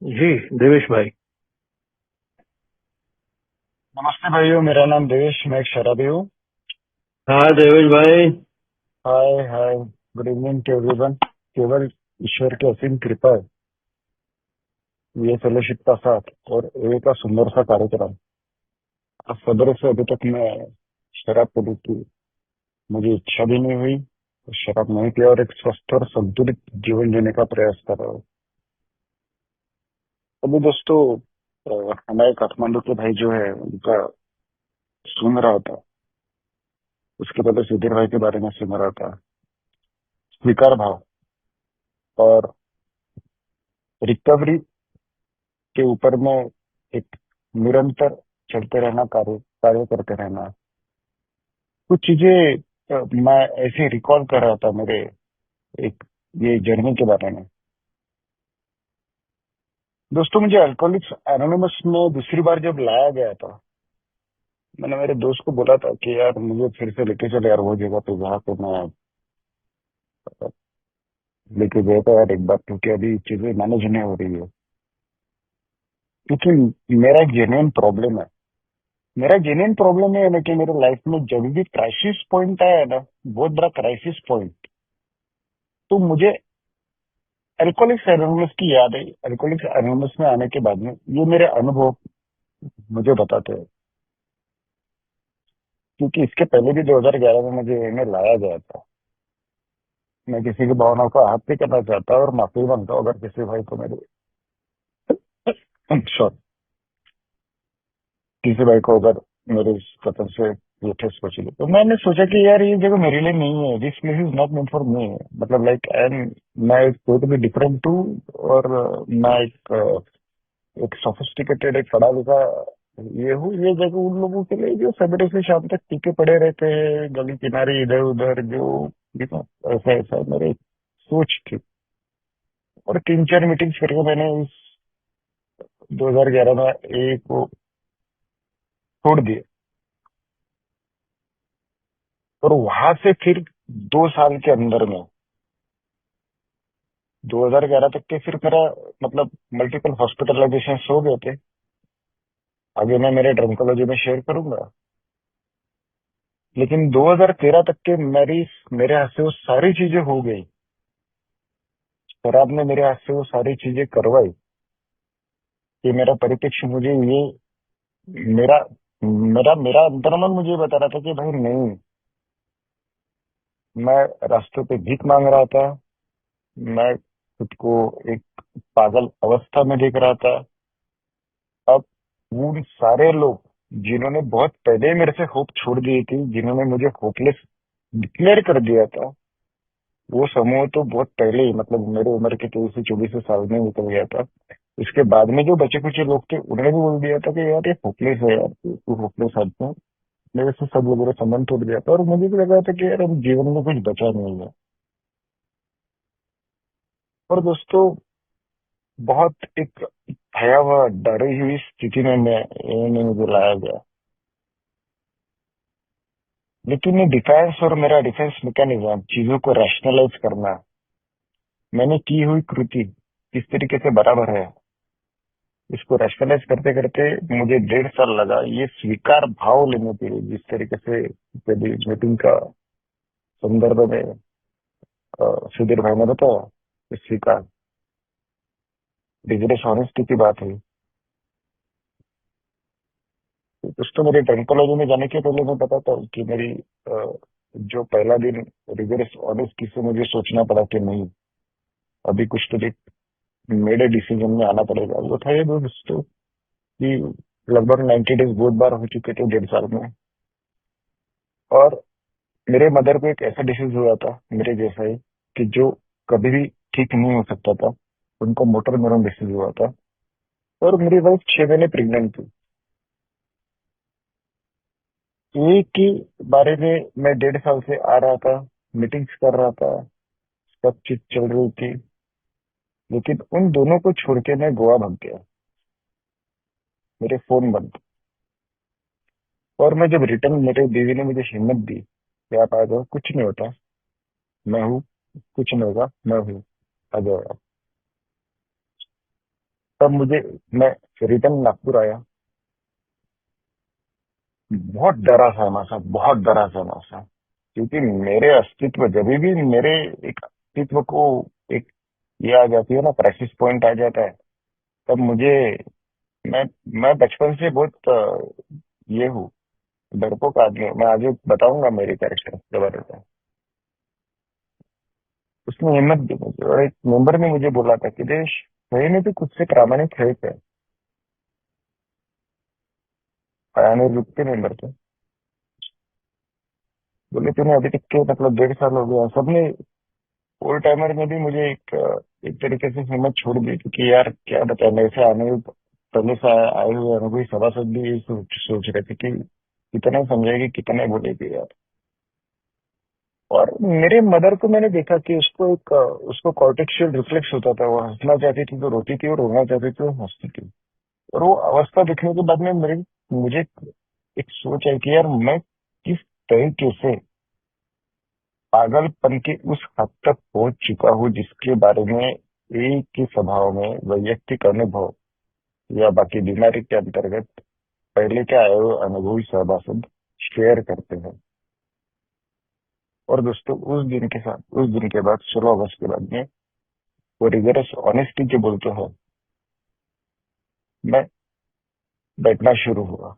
जी। देवेश भाई। नमस्ते भाइयों, मेरा नाम देवेश, मैं एक शराबी हूँ। हाँ देवेश भाई। Hi hi. Good evening to everyone. केवल ईश्वर की असीम कृपा है, ये फेलोशिप का साथ और एक का सुंदर सा कार्यक्रम। आज सवेरे से अभी तक मैं शराब पीने की मुझे इच्छा भी नहीं हुई, और शराब नहीं पिया और एक स्वस्थ और संतुलित जीवन जीने का प्रयास कर रहा हूँ। अभी दोस्तों, हमारे काठमांडू के भाई जो है उनका सुन रहा था। उसके पहले सुधीर भाई के बारे में सुन रहा था। स्वीकार भाव और रिकवरी के ऊपर में एक निरंतर चलते रहना, कार्य कार्य करते रहना। कुछ चीजें मैं ऐसे रिकॉल कर रहा था मेरे एक ये जर्नी के बारे में। दोस्तों, मुझे अल्कोहलिक्स एनोनिमस में दूसरी बार जब लाया गया था, मैंने मेरे दोस्त को बोला था कि यार मुझे फिर से लेके चले यार वो जगह पे जहाँ पे मैं लेके गया था यार एक बार, क्योंकि अभी चीजें मैनेज नहीं हो रही है। क्योंकि मेरा एक जेन्युइन प्रॉब्लम है। मेरा जेन्युइन प्रॉब्लम है ना कि मेरे लाइफ में जब भी क्राइसिस पॉइंट आया है ना, बहुत बड़ा क्राइसिस पॉइंट, तो मुझे अल्कोहलिक्स एनोनिमस की याद आई। अल्कोहलिक्स एनोनिमस में आने के बाद में ये मेरे अनुभव मुझे बताते हैं। क्योंकि इसके पहले भी 2011 में मुझे इन्हें लाया गया था। मैं किसी की भावनाओं को आहत नहीं करना चाहता और माफी मांगता हूँ अगर किसी भाई को मेरे सॉरी, किसी भाई को अगर मेरे इस कथन से ये ठेस पहुंची। तो मैंने सोचा कि यार ये जगह मेरे लिए नहीं है, this place is not meant for me. मतलब लाइक एंड मैं एक टोटली डिफरेंट हूँ। और मैं एक सोफिस्टिकेटेड, एक पढ़ा लिखा ये हूँ। ये जगह उन लोगों के लिए जो सवेरे से शाम तक टीके पड़े रहते हैं गली किनारे इधर उधर, जो ऐसा ऐसा मेरी सोच थी। और 3-4 मीटिंग्स करके मैंने इस 2011 में एक को छोड़ दिए। और वहां से फिर 2 साल के अंदर में 2011 तक के फिर मेरा मतलब मल्टीपल हॉस्पिटलाइजेशन हो गए थे। आगे मैं मेरे ड्रमकोलॉजी में शेयर करूंगा। लेकिन 2013 तक के मेरे हाथ से वो सारी चीजें हो गई। शराब ने मेरे हाथ से वो सारी चीजें करवाई कि मेरा परिप्रेक्ष्य मुझे ये मेरा मेरा मेरा अंतर्मन मुझे बता रहा था कि भाई नहीं, मैं रास्तों पे भीख मांग रहा था। मैं खुद को एक पागल अवस्था में देख रहा था। अब उन सारे लोग जिन्होंने बहुत पहले मेरे से होप छोड़ दी थी, जिन्होंने मुझे होपलेस डिक्लेयर कर दिया था, वो समूह तो बहुत पहले ही मतलब मेरे उम्र के 23 से 24 साल में निकल गया था। इसके बाद में जो बचे कुछ लोग थे उन्होंने भी बोल दिया था कि यार ये होपलेस है, यार तू होपलेस आदमी है। मेरे से सब लोगों ने संबंध तोड़ दिया था और मुझे भी लगा था कि यार अब जीवन में कुछ बचा नहीं है। और दोस्तों, बहुत एक भयावह डरी हुई स्थिति में इन्हें मुझे लाया गया। लेकिन ये डिफेंस और मेरा डिफेंस मैकेनिज्म चीजों को रैशनलाइज करना, मैंने की हुई कृति किस तरीके से बराबर है, इसको रैशनलाइज करते करते मुझे 1.5 साल लगा ये स्वीकार भाव लेने के लिए। जिस तरीके से यदि मीटिंग का संदर्भ में सुधीर भाई ने बताया कि स्वीकार डिग्रेस ऑनेस्टी की बात है। तो कुछ तो मेरे टर्मिनोलॉजी में जाने के पहले मैं बताता हूँ कि मेरी जो पहला दिन रिगरस ऑनेस्टी से मुझे सोचना पड़ा कि नहीं, अभी कुछ तो मेरे डिसीजन में आना पड़ेगा। वो था ये दोस्तों कि लगभग 90 डेज बहुत बार हो चुके थे 1.5 साल में। और मेरे मदर को एक ऐसा डिसीज हुआ था मेरे जैसा ही, कि जो कभी भी ठीक नहीं हो सकता था। उनको मोटर न्यूरॉन डिसीज हुआ था। और मेरी वाइफ 6 महीने प्रेग्नेंट थी। एक ही बारे में मैं 1.5 साल से आ रहा था, मीटिंग्स कर रहा था, सब चीज चल रही थी। लेकिन उन दोनों को छोड़ के मैं गोवा भाग गया। मेरे फोन बंद। और मैं जब रिटर्न, मेरे बीवी ने मुझे हिम्मत दी कि आप आ जाओ, कुछ नहीं होता, मैं हूँ, कुछ नहीं होगा, मैं हूँ, आ जाओ आप। तब मुझे, मैं रिटर्न नागपुर आया, बहुत डरा सहमा सा, बहुत डरा सहमा सा, क्योंकि मेरे अस्तित्व, जब भी मेरे एक अस्तित्व को एक ये आ जाती है ना, क्राइसिस पॉइंट आ जाता है, तब मुझे, मैं मैं बचपन से बहुत ये हूँ, डरपोक आदमी हूँ। मैं आगे बताऊंगा मेरे कैरेक्टर के बारे में। उसने हिम्मत दी मुझे, और एक मेंबर ने मुझे बोला था कि देश, सही में भी खुद से प्रामाणिक है क्या? पयाने ग्रुप के मेंबर थे, बोले तूने अभी तक के मतलब 1.5 साल हो गया सबने, ओल्ड टाइमर ने भी मुझे एक तरीके से हिम्मत छोड़ दी, क्योंकि यार क्या बताए, मेरे से पहले से आए हुए अनुभवी सभासद भी यही सोच रहे थे कि कितना समझेगी, कितना बोलेगी यार। और मेरे मदर को मैंने देखा कि उसको कॉर्टेक्शियल रिफ्लेक्स होता था, वो हंसना चाहती थी तो रोती थी, और रोना चाहती थी तो हंसती थी। और वो अवस्था दिखने के बाद में मुझे एक सोच आई कि यार मैं किस तरीके से पागलपन के उस हद तक पहुंच चुका हूँ, जिसके बारे में एक ही स्वभाव में वैयक्तिक अनुभव या बाकी बीमारी के अंतर्गत पहले के आए हुए अनुभवी सभासद शेयर करते हैं। और दोस्तों, उस दिन के बाद 16 अगस्त के बाद में वो रिगरस ऑनेस्टी जो बोलते हैं, मैं बैठना शुरू हुआ,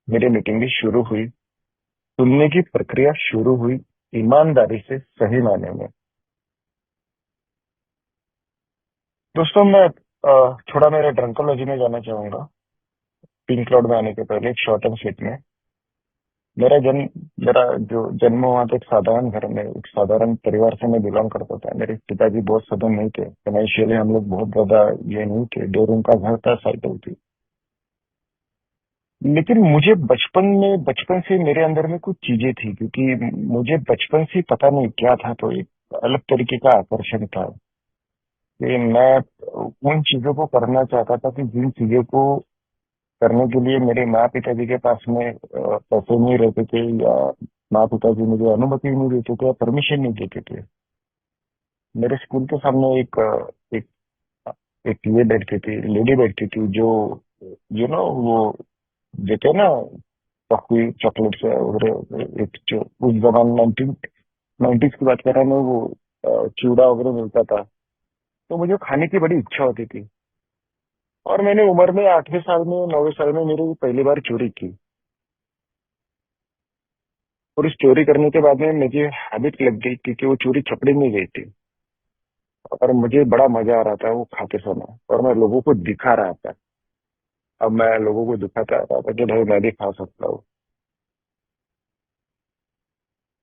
मेरी मीटिंग भी शुरू हुई, सुनने की प्रक्रिया शुरू हुई, ईमानदारी से, सही मायने में। दोस्तों, मैं थोड़ा मेरे ड्रंकोलॉजी में जाना चाहूंगा। पिंक क्लाउड में आने के पहले एक शॉर्ट एंड स्वीट में, मेरा जन्म मेरा जो जन्म हुआ था एक साधारण घर में, एक साधारण परिवार से मैं बिलोंग करता था। मेरे पिताजी बहुत सदन नहीं थे, फाइनेंशियली हम लोग बहुत ज्यादा ये नहीं थे, 2 रूम का घर था, साइकिल थी। लेकिन मुझे बचपन से मेरे अंदर में कुछ चीजें थी, क्योंकि मुझे बचपन से पता नहीं क्या था, तो एक अलग तरीके का आकर्षण था कि मैं उन चीजों को करना चाहता था कि जिन चीजों को करने के लिए मेरे माँ पिताजी के पास में पैसे नहीं रहते थे, या माँ पिताजी मुझे अनुमति नहीं देते थे या परमिशन नहीं देते थे। मेरे स्कूल के सामने एक एक ये बैठती थी, लेडी बैठती थी, जो वो देते हैं ना, टॉफी चॉकलेट्स वगैरह, एक जो उस जमाने 1990s की बात कर रहा हूँ मैं, वो चूड़ा वगैरह मिलता था, तो मुझे खाने की बड़ी इच्छा होती थी। और मैंने उम्र में 8वें साल में 9वें साल में मेरी पहली बार चोरी की। और इस चोरी करने के बाद में मुझे हैबिट लग गई, क्योंकि वो चोरी छपड़ी में गई थी, और मुझे बड़ा मजा आ रहा था वो खाते समय, और मैं लोगों को दिखा रहा था। अब मैं लोगों को दिखाता रहा था कि भाई मैं भी खा सकता हूँ।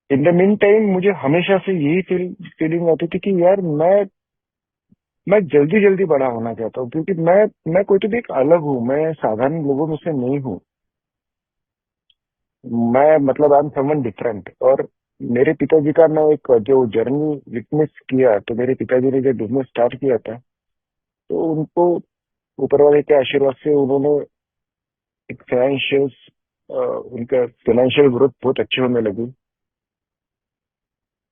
इन द मीन टाइम मुझे हमेशा से यही फीलिंग आती थी कि यार मैं जल्दी जल्दी बड़ा होना चाहता हूँ, क्योंकि मैं कोई तो भी एक अलग हूँ, मैं साधारण लोगों में से नहीं हूँ। मैं मतलब आई एम समवन डिफरेंट। और मेरे पिताजी का मैं एक जो जर्नी विटनेस किया, तो मेरे पिताजी ने जब बिजनेस स्टार्ट किया था, तो उनको ऊपर वाले के आशीर्वाद से उन्होंने एक उनका फाइनेंशियल ग्रोथ बहुत अच्छी होने लगी।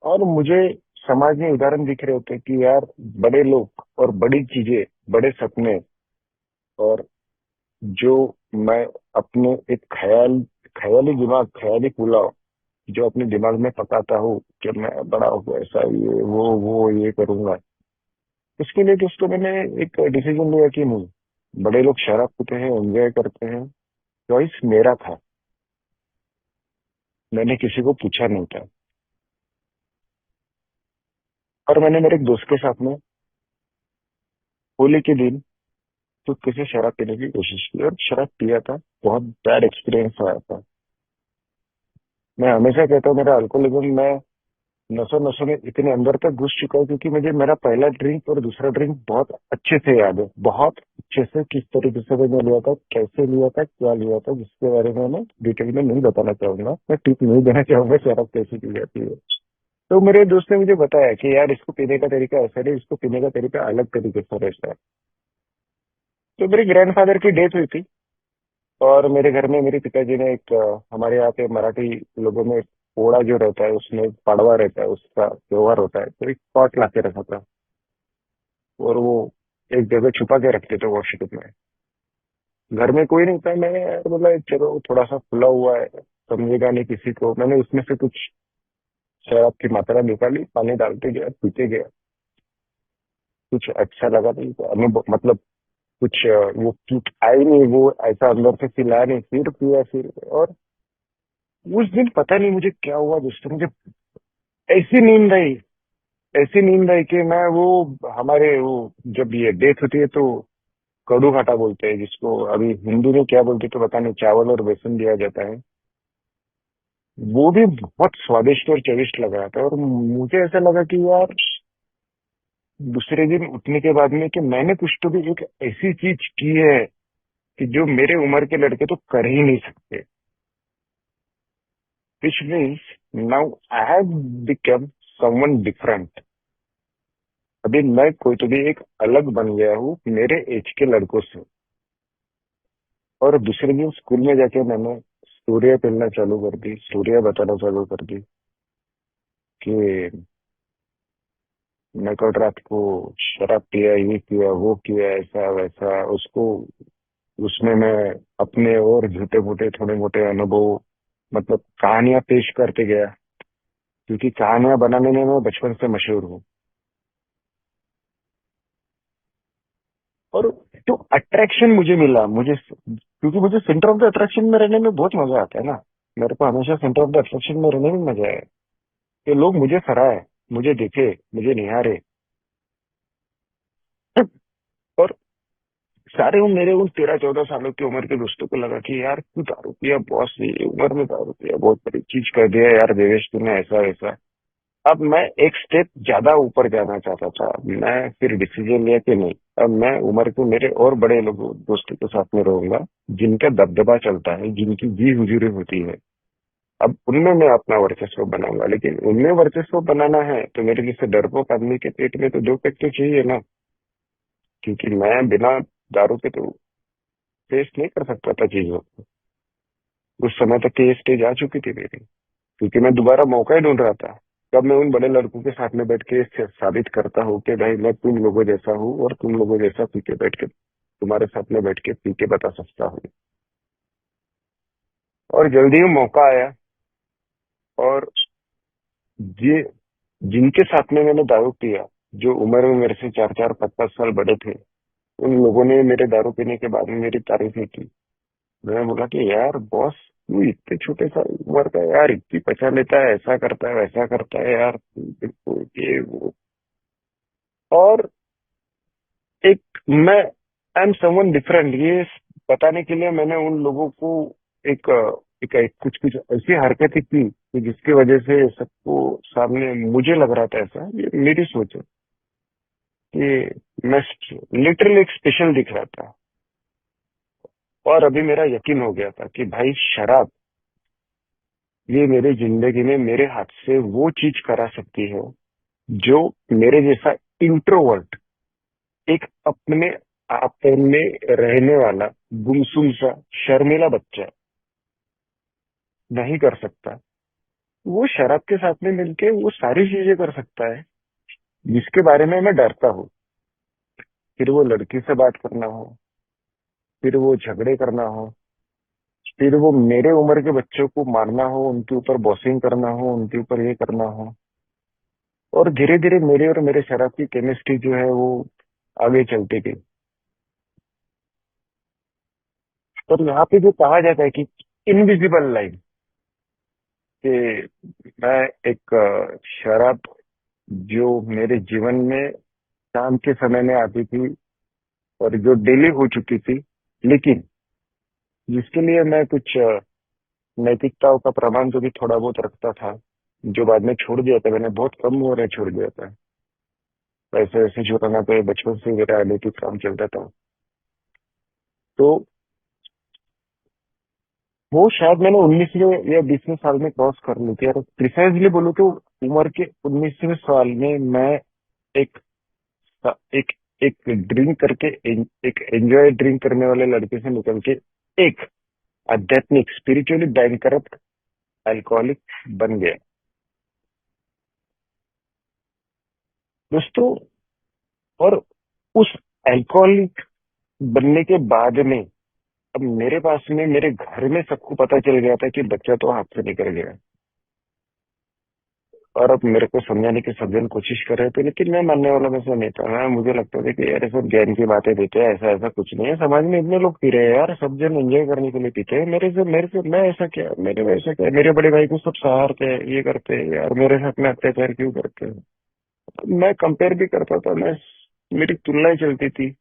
और मुझे समाज में उदाहरण दिख रहे होते कि यार बड़े लोग और बड़ी चीजें, बड़े सपने, और जो मैं अपने एक ख्याली दिमाग, ख्याली पुलाव जो अपने दिमाग में पकाता हूँ कि मैं बड़ा होकर ऐसा ये वो ये करूंगा, इसके लिए दोस्तों मैंने एक डिसीजन लिया कि नहीं, बड़े लोग शराब पीते हैं, एंजॉय करते हैं, चॉइस मेरा था, मैंने किसी को पूछा नहीं था। और मैंने मेरे एक दोस्त के साथ में होली के दिन चुपके से शराब पीने की कोशिश की, और शराब पिया था, बहुत बैड एक्सपीरियंस आया था। मैं हमेशा कहता हूँ मेरा अल्कोहलिज्म, मैं नसों नसों में इतने अंदर तक घुस चुका हूँ, क्योंकि मुझे मेरा पहला ड्रिंक और दूसरा ड्रिंक बहुत अच्छे से याद है, बहुत अच्छे से, किस तरीके से मैंने लिया था, कैसे लिया था, क्या लिया था, जिसके बारे में मैं डिटेल में नहीं बताना चाहूंगा, मैं टिप नहीं देना चाहूंगा शराब कैसे पी जाती है। तो मेरे दोस्त ने मुझे बताया कि यार इसको पीने का तरीका ऐसा नहीं, इसको पीने का तरीका अलग तरीके से रहता है। तो मेरे ग्रैंडफादर की डेथ हुई थी, और मेरे घर में मेरे पिताजी ने हमारे यहाँ पे मराठी लोगों में पोड़ा जो रहता है, उसमें एक पड़वा रहता है, उसका त्योहार होता है, तो एक पॉट ला के रखा था। और वो एक जगह छुपा के रखते थे वॉशरूम में। घर में कोई नहीं था, मैंने यार बोला चलो थोड़ा सा खुला हुआ है, समझेगा नहीं किसी को। मैंने उसमें से कुछ शराब की मात्रा निकाली, पानी डालते गया, पीते गया। कुछ अच्छा लगा नहीं तो अनुभव, मतलब कुछ वो किक आई नहीं, वो ऐसा अंदर से फील आया नहीं। फिर पिया फिर, और उस दिन पता नहीं मुझे क्या हुआ दोस्तों, मुझे ऐसी नींद आई, ऐसी नींद आई कि मैं वो, हमारे वो जब ये डेथ होती है तो कड़ू घाटा बोलते हैं जिसको, अभी हिंदी में क्या बोलते हैं तो पता नहीं, चावल और बेसन दिया जाता है। वो भी बहुत स्वादिष्ट और चविष्ट लग रहा था, और मुझे ऐसा लगा कि यार दूसरे दिन उठने के बाद में कि मैंने कुछ तो भी एक ऐसी चीज की है कि जो मेरे उम्र के लड़के तो कर ही नहीं सकते। Which means now I have become someone different. अभी मैं कोई तो भी एक अलग बन गया हूँ मेरे एज के लड़कों से। और दूसरे दिन स्कूल में जाके मैंने स्टोरियां पढ़ना चालू कर दी, स्टोरियां बताना चालू कर दी कि मैं कल रात को शराब पिया, ये किया, वो किया, ऐसा वैसा। उसको उसमें मैं अपने और झूठे मोटे थोड़े मोटे अनुभव, मतलब कहानियां पेश करते गया, क्योंकि कहानियां बनाने में मैं बचपन से मशहूर हूँ। और तो अट्रैक्शन मुझे मिला, मुझे क्योंकि मुझे सेंटर ऑफ द अट्रैक्शन में रहने में बहुत मजा आता है ना। मेरे को हमेशा सेंटर ऑफ द अट्रैक्शन में रहने में मजा है कि लोग मुझे सराहे, मुझे देखे, मुझे निहारे। और सारे उन मेरे उन 13-14 सालों की उम्र के दोस्तों को लगा कि यार तू दारू पिया बॉस, ये उम्र में दारू पिया, बहुत बड़ी चीज कर दिया यार देवेश तूने, ऐसा वैसा। अब मैं एक स्टेप ज्यादा ऊपर जाना चाहता था। मैं फिर डिसीजन लिया कि नहीं, अब मैं उम्र को मेरे और बड़े लोगों दोस्तों के साथ में रहूंगा, जिनका दबदबा चलता है, जिनकी जी हुजूरी होती है। अब उनमें मैं अपना वर्चस्व बनाऊंगा, लेकिन उनमें वर्चस्व बनाना है तो मेरे जैसे डरपोक आदमी के पेट में तो दो पेट तो चाहिए ना। क्योंकि मैं बिना दारू के तो फेस नहीं कर सकता था चीजों को। उस समय तक की ये स्टेज आ चुकी थी मेरी, क्योंकि मैं दोबारा मौका ही ढूंढ रहा था कब मैं उन बड़े लड़कों के साथ में बैठ के साबित करता हूँ कि भाई मैं तुम लोगों जैसा हूँ, और तुम लोगों जैसा पी के बैठ के, तुम्हारे साथ में बैठ के पी के बता सकता हूँ। और जल्दी ही मौका आया। और ये जिनके साथ में मैंने दारू पिया, जो उम्र में मेरे से 4-4, 5-5 साल बड़े थे, उन लोगों ने मेरे दारू पीने के बाद में मेरी तारीफें की। मैं बोला कि यार बॉस, तू इतने छोटे सा उम्र का है यार, इतनी पचा लेता है, ऐसा करता है वैसा करता है यार, बिल्कुल ये वो। और एक मैं आई एम समवन डिफरेंट, ये बताने के लिए मैंने उन लोगों को एक एक कुछ कुछ ऐसी हरकतें की कि जिसकी वजह से सबको सामने मुझे लग रहा था, ऐसा ये मेरी सोच है कि मैं लिटरली एक स्पेशल दिख रहा था। और अभी मेरा यकीन हो गया था कि भाई शराब, ये मेरे जिंदगी में मेरे हाथ से वो चीज करा सकती है जो मेरे जैसा इंट्रोवर्ट, एक अपने आप में रहने वाला गुमसुम सा शर्मीला बच्चा नहीं कर सकता। वो शराब के साथ में मिलके वो सारी चीजें कर सकता है जिसके बारे में मैं डरता हूँ। फिर वो लड़की से बात करना हो, फिर वो झगड़े करना हो, फिर वो मेरे उम्र के बच्चों को मारना हो, उनके ऊपर बॉसिंग करना हो, उनके ऊपर ये करना हो। और धीरे धीरे मेरे और मेरे शराब की केमिस्ट्री जो है वो आगे चलती गई। और यहाँ पे जो कहा जाता है कि इनविजिबल लाइन, कि मैं एक शराब जो मेरे जीवन में शाम के समय में आती थी और जो डेली हो चुकी थी, लेकिन जिसके लिए मैं कुछ नैतिकताओं का प्रमाण जो भी थोड़ा बहुत रखता था, जो बाद में छोड़ दिया था, मैंने बहुत कम उम्र में छोड़ दिया था। वैसे वैसे छुड़ाना तो ये बचपन से ही मेरा अनैतिक काम चलता था। तो वो शायद मैंने 19वें या 20वें साल में क्रॉस कर ली थी। और प्रिसाइजली बोलूँ तो उम्र के 19वें साल में मैं एक एक एक ड्रिंक करके, एक एंजॉय ड्रिंक करने वाले लड़के से निकल के एक आध्यात्मिक स्पिरिचुअली बैंक अल्कोहलिक बन गया दोस्तों। और उस अल्कोहलिक बनने के बाद में अब मेरे पास में मेरे घर में सबको पता चल गया था कि बच्चा तो हाथ से निकल गया। और अब मेरे को समझाने की सब जन कोशिश कर रहे थे, लेकिन मैं मानने वाला में से नहीं था। हाँ, मुझे लगता था कि यार ये सब ज्ञान की बातें देते हैं, ऐसा ऐसा कुछ नहीं है। समाज में इतने लोग पी रहे हैं यार, सब जन एंजॉय करने के लिए पीते हैं। मेरे से मैं ऐसा क्या, मेरे में ऐसा क्या, मेरे बड़े भाई को सब सहारते हैं, ये करते हैं यार, मेरे साथ में अत्याचार क्यों करते हैं। मैं कंपेयर भी करता था, मैं मेरी तुलनाएं चलती थी।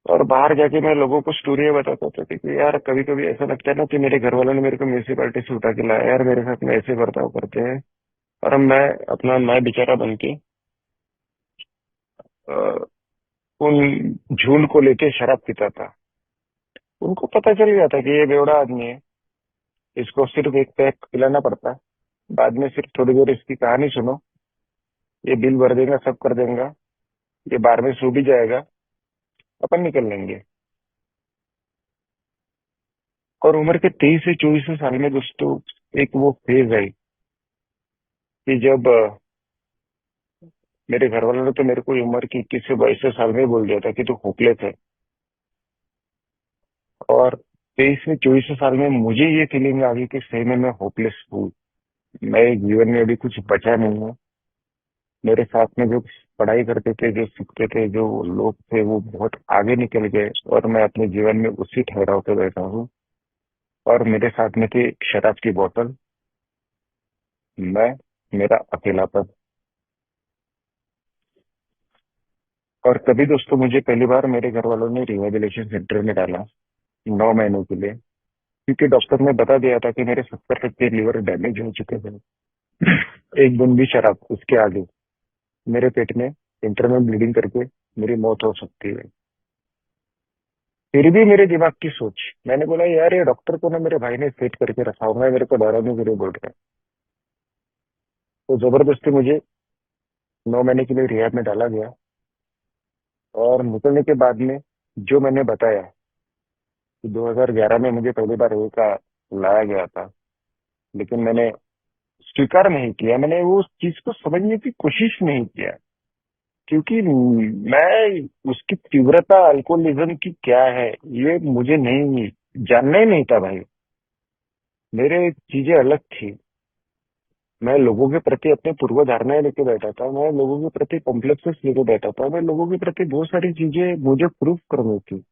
और बाहर जाके मैं लोगों को स्टोरियां बताता था कि यार कभी कभी ऐसा लगता है ना कि मेरे घर वालों ने मेरे को म्यूनिसिपालिटी से उठा के लाया यार, मेरे साथ में ऐसे बर्ताव करते हैं। और अब मैं बेचारा बन के अ, उन झूठ को लेके शराब पीता था। उनको पता चल गया था कि ये बेवड़ा आदमी है, इसको सिर्फ एक पैक पिलाना पड़ता है, बाद में सिर्फ थोड़ी देर इसकी कहानी सुनो, ये बिल भर देगा, सब कर देगा, ये बार में सो भी जाएगा, अपन निकल लेंगे। और उम्र के 23 से 24 साल में दोस्तों एक वो फेज आई कि जब मेरे घर वालों ने तो मेरे को उम्र की 21 से 22 साल में बोल दिया था कि तू होपलेस है। और 23 से 24 साल में मुझे ये फीलिंग आ गई कि सही में मैं होपलेस हूँ। मैं जीवन में अभी कुछ बचा नहीं हूँ। मेरे साथ में जो पढ़ाई करते थे, जो सीखते थे, जो लोग थे, वो बहुत आगे निकल गए और मैं अपने जीवन में उसी ठहराव पे बैठा हूँ। और मेरे साथ में थी शराब की बोतल, मैं, मेरा अकेलापन। और तभी दोस्तों मुझे पहली बार मेरे घर वालों ने रिहेबिलिटेशन सेंटर में डाला 9 महीनों के लिए, क्योंकि डॉक्टर ने बता दिया था कि मेरे 70% लीवर डैमेज हो चुके थे। एक बूंद भी शराब उसके आगे मेरे पेट में इंटरनल ब्लीडिंग करके मेरी मौत हो सकती है। फिर भी मेरे दिमाग की सोच, मैंने बोला यार ये डॉक्टर को ना मेरे भाई ने सेट करके रखा होगा, मेरे को डराने के लिए बोल रहा है। तो जबरदस्ती मुझे 9 महीने के लिए रिहैब में डाला गया। और निकलने के बाद में जो मैंने बताया कि 2011 में मुझे पहली बार ए का लाया गया था, लेकिन मैंने स्वीकार नहीं किया, मैंने वो उस चीज को समझने की कोशिश नहीं किया, क्योंकि मैं उसकी तीव्रता अल्कोहलिज्म की क्या है ये मुझे नहीं जानना ही नहीं था भाई। मेरे चीजें अलग थी। मैं लोगों के प्रति अपने पूर्व धारणाएं लेके बैठा था, मैं लोगों के प्रति कॉम्प्लेक्सेस लेके बैठा था, मैं लोगों के प्रति बहुत सारी चीजें मुझे प्रूफ करनी थी।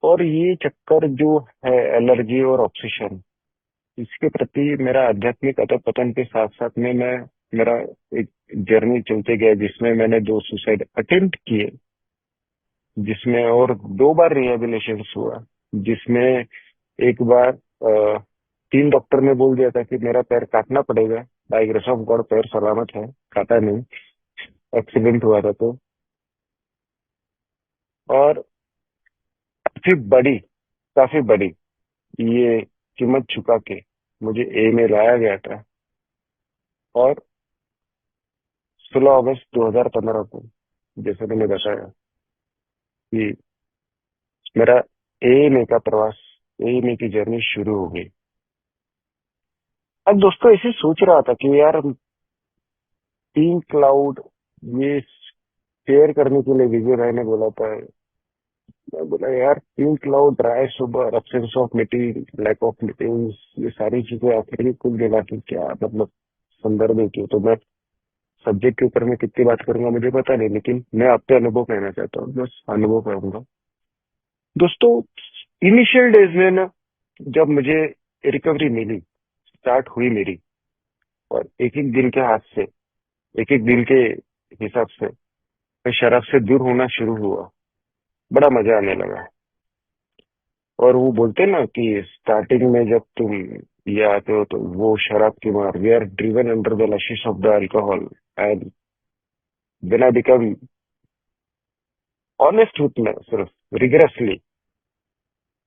और ये चक्कर जो है, एलर्जी और ऑब्सेशन, इसके प्रति मेरा आध्यात्मिक अधपतन के साथ साथ में मैं मेरा एक जर्नी चलते गया, जिसमें मैंने 2 सुसाइड अटेम्प्ट किए, जिसमें और 2 बार रिहेबिलिटेशन हुआ, जिसमें एक बार 3 डॉक्टर ने बोल दिया था कि मेरा पैर काटना पड़ेगा। बाय ग्रेस ऑफ गॉड पैर सलामत है, काटा नहीं, एक्सीडेंट हुआ था तो। और काफी बड़ी ये कीमत चुका के मुझे ए में लाया गया था। और 16 अगस्त 2015 को, जैसे मैंने बताया कि मेरा ए में का प्रवास, ए में की जर्नी शुरू हो गई। अब दोस्तों ऐसे सोच रहा था कि यार पिंक क्लाउड ये शेयर करने के लिए विजय भाई ने बोला था। मैं बोला यार pink cloud, dry sober, absence of meeting, lack of meetings, ये सारी चीजें आखिर कुल मिला के क्या मतलब संदर्भ है क्यों। तो मैं सब्जेक्ट के ऊपर में कितनी बात करूंगा मुझे पता नहीं, लेकिन मैं आपके अनुभव कहना चाहता हूँ, बस अनुभव कहूंगा। दोस्तों इनिशियल डेज में ना, जब मुझे रिकवरी मिली, स्टार्ट हुई मेरी, और एक एक दिन के हाथ से, एक एक दिन के हिसाब से मैं शराब से दूर होना शुरू हुआ, बड़ा मजा आने लगा। और वो बोलते ना कि स्टार्टिंग में जब तुम ये आते हो तो वो शराब की मार, we are driven under the leash of the alcohol, and when I become honest with मैं सिर्फ रिगरसली,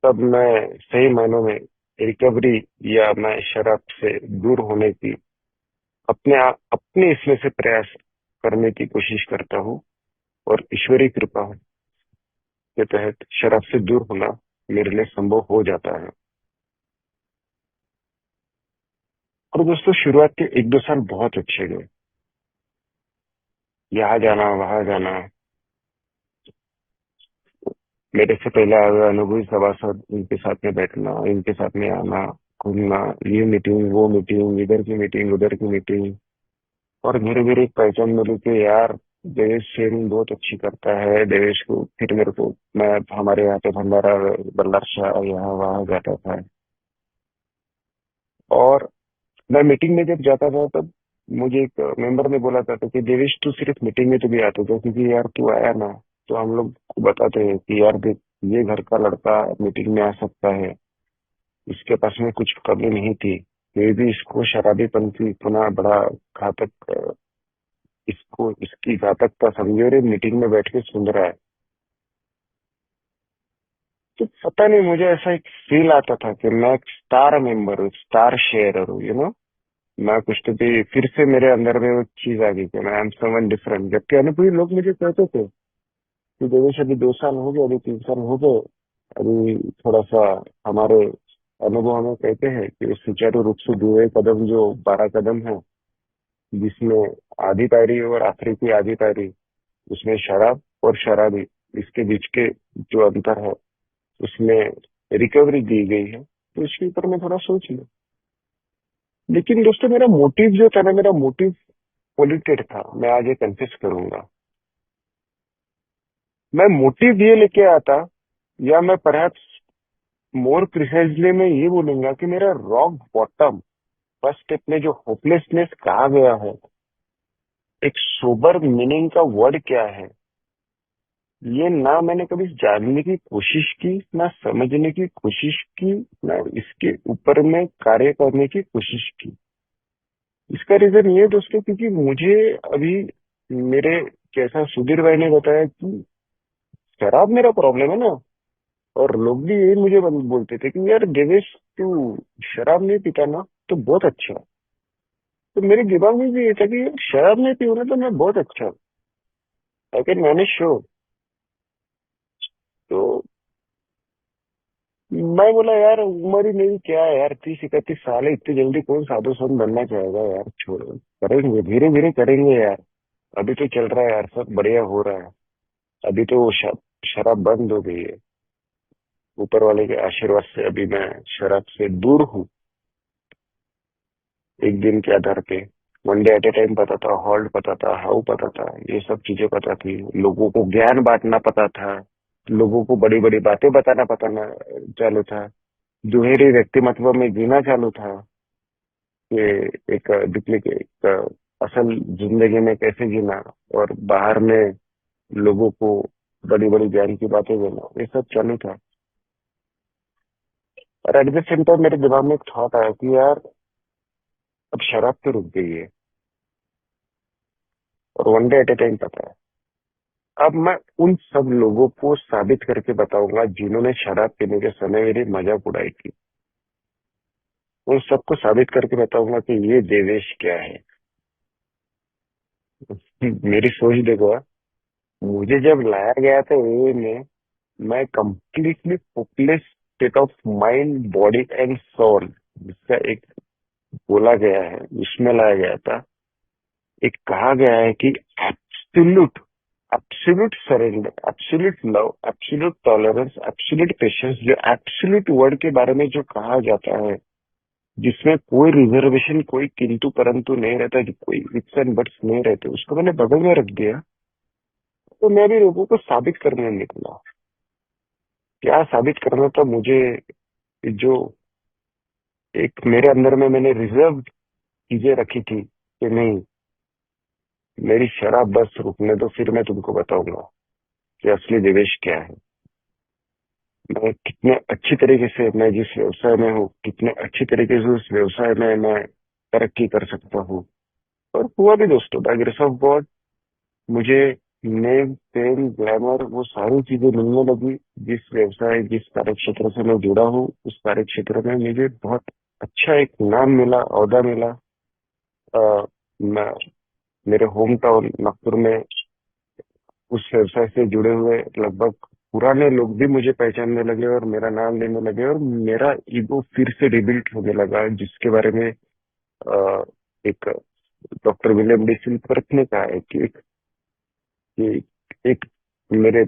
तब मैं सही मायनों में रिकवरी या मैं शराब से दूर होने की अपने इसमें से प्रयास करने की कोशिश करता हूँ। और ईश्वरीय कृपा के तहत शराब से दूर होना मेरे लिए संभव हो जाता है। और दोस्तों शुरुआत के 1-2 साल बहुत अच्छे गए, यहाँ जाना वहां जाना, मेरे से पहले आए हुए अनुभवी सभासद, इनके साथ में बैठना, इनके साथ में आना, घूमना, ये मीटिंग वो मीटिंग, इधर की मीटिंग उधर की मीटिंग। और धीरे धीरे एक पहचान मिली कि यार देवेश शेयरिंग बहुत अच्छी करता है। देवेश को फिर मेरे को, मैं हमारे यहाँ पे भंडारा बल्लार शाह यहाँ वहाँ जाता था। और मैं मीटिंग में जब जाता था तब मुझे एक मेंबर ने बोला था कि देवेश तू सिर्फ मीटिंग में तो भी आता था, क्योंकि यार तू आया ना तो हम लोग को बताते हैं कि यार देख, ये घर का लड़का मीटिंग में आ सकता है, इसके पास में कुछ कमी नहीं थी, फिर भी इसको शराबीपन की इतना बड़ा घातक इसको इसकी घातकता समझे और ये मीटिंग में बैठ के सुन रहा है। तो पता नहीं, मुझे ऐसा एक फील आता था कि मैं एक स्टार मेंबर हूँ, स्टार शेयरर हूँ, मैं कुछ तो भी फिर से मेरे अंदर में वो चीज आ गई कि मैं एम समवन डिफरेंट। जबकि अनुभवी लोग मुझे कहते थे कि देवेश अभी 2 साल हो गए, अभी 3 साल हो गए, अभी थोड़ा सा हमारे अनुभव हमें कहते हैं कि सुचारू रूप से 2 कदम जो 12 कदम है, जिसमें आधी पायरी और आखिरी की आधी पायरी, उसमें शराब और शराबी, इसके बीच के जो अंतर है उसमें रिकवरी दी गई है। तो इसके ऊपर मैं थोड़ा सोच लूं। लेकिन दोस्तों मेरा मोटिव जो था ना, मेरा मोटिव पोल्यूटेड था, मैं आज ये कन्फेस करूंगा। मैं मोटिव ये लेके आता, या मैं परहैप्स मोर प्रिसाइजली मैं ये बोलूंगा कि मेरा रॉक बॉटम फर्स्ट स्टेप में जो होपलेसनेस कहा गया है, एक सोबर मीनिंग का वर्ड क्या है, ये ना मैंने कभी जानने की कोशिश की, ना समझने की कोशिश की, ना इसके ऊपर में कार्य करने की कोशिश की। इसका रीजन ये दोस्तों, क्योंकि मुझे अभी मेरे, जैसा सुधीर भाई ने बताया कि शराब मेरा प्रॉब्लम है ना, और लोग भी यही मुझे बोलते थे कि यार देवेश तू शराब नहीं पीता ना तो बहुत अच्छा है। तो मेरे दिमाग में भी ये था कि यार शराब नहीं पीऊँ ना तो मैं बहुत अच्छा हूँ, आई कैन मैनेज शो। तो मैं बोला यार उम्र ही नहीं क्या है यार, 30 31 साल है, इतनी जल्दी कौन साधु संत बनना चाहेगा यार, छोड़ो, करेंगे धीरे धीरे करेंगे यार। अभी तो चल रहा है यार, सब बढ़िया हो रहा है। अभी तो शराब बंद हो गई है, ऊपर वाले के आशीर्वाद से अभी मैं शराब से दूर हूँ। एक दिन के आधार पे, one day at A time पता था, हॉल्ट पता था, हाउ पता था, ये सब चीजें पता थी, लोगों को ज्ञान बांटना पता था, लोगों को बड़ी बड़ी बातें बताना पता ना चालू था, दुहेरी व्यक्तिमत्व में जीना चालू था कि एक डुप्लीकेट असल जिंदगी में कैसे जीना, और बाहर में लोगों को बड़ी बड़ी ज्ञान की बातें देना, ये सब चालू था। और एट द सेम टाइम मेरे दिमाग में एक थॉट आया कि यार अब शराब तो रुक गई है, और one day at A time पता है। अब मैं उन सब लोगों को साबित करके बताऊंगा जिन्होंने शराब पीने के समय मेरी मजाक उड़ाई थी। उन सबको साबित करके बताऊंगा कि ये देवेश क्या है। मेरी सोच देखो, मुझे जब लाया गया था ए में, मैं completely hopeless state of mind body and soul, जिसका एक बोला गया है उसमें लाया गया था। एक कहा गया है कि absolute, absolute surrender, absolute love, absolute tolerance, absolute patience, जो एब्सोल्यूट वर्ड के बारे में जो कहा जाता है, जिसमें कोई रिजर्वेशन, कोई किंतु परंतु नहीं रहता, कोई इफ्स एंड बट्स नहीं रहते, उसको मैंने बगल में रख दिया। तो मैं भी लोगों को साबित करने निकला। क्या साबित करना था मुझे? जो एक मेरे अंदर में मैंने रिजर्व चीजें रखी थी कि नहीं, मेरी शराब बस रुकने दो, फिर मैं तुमको बताऊंगा कि असली देवेश क्या है। मैं कितने अच्छी तरीके से, मैं जिस व्यवसाय में हूँ कितने अच्छी तरीके से उस व्यवसाय में मैं तरक्की कर सकता हूँ। और हुआ भी दोस्तों, बाय ग्रेस ऑफ गॉड मुझे नेम फेम ग्लैमर वो सारी चीजें मिलने लगी। जिस व्यवसाय, जिस कार्य क्षेत्र से मैं जुड़ा हूँ, उस कार्य क्षेत्र में मुझे बहुत अच्छा एक नाम मिला, ओहदा मिला। मैं मेरे होम टाउन नागपुर में उस व्यवसाय से जुड़े हुए लगभग पुराने लोग भी मुझे पहचानने लगे और मेरा नाम लेने लगे, और मेरा ईगो फिर से रिबिल्ट होने लगा, जिसके बारे में एक डॉक्टर विलियम डी सिल्वर्थ ने कहा है कि एक मेरे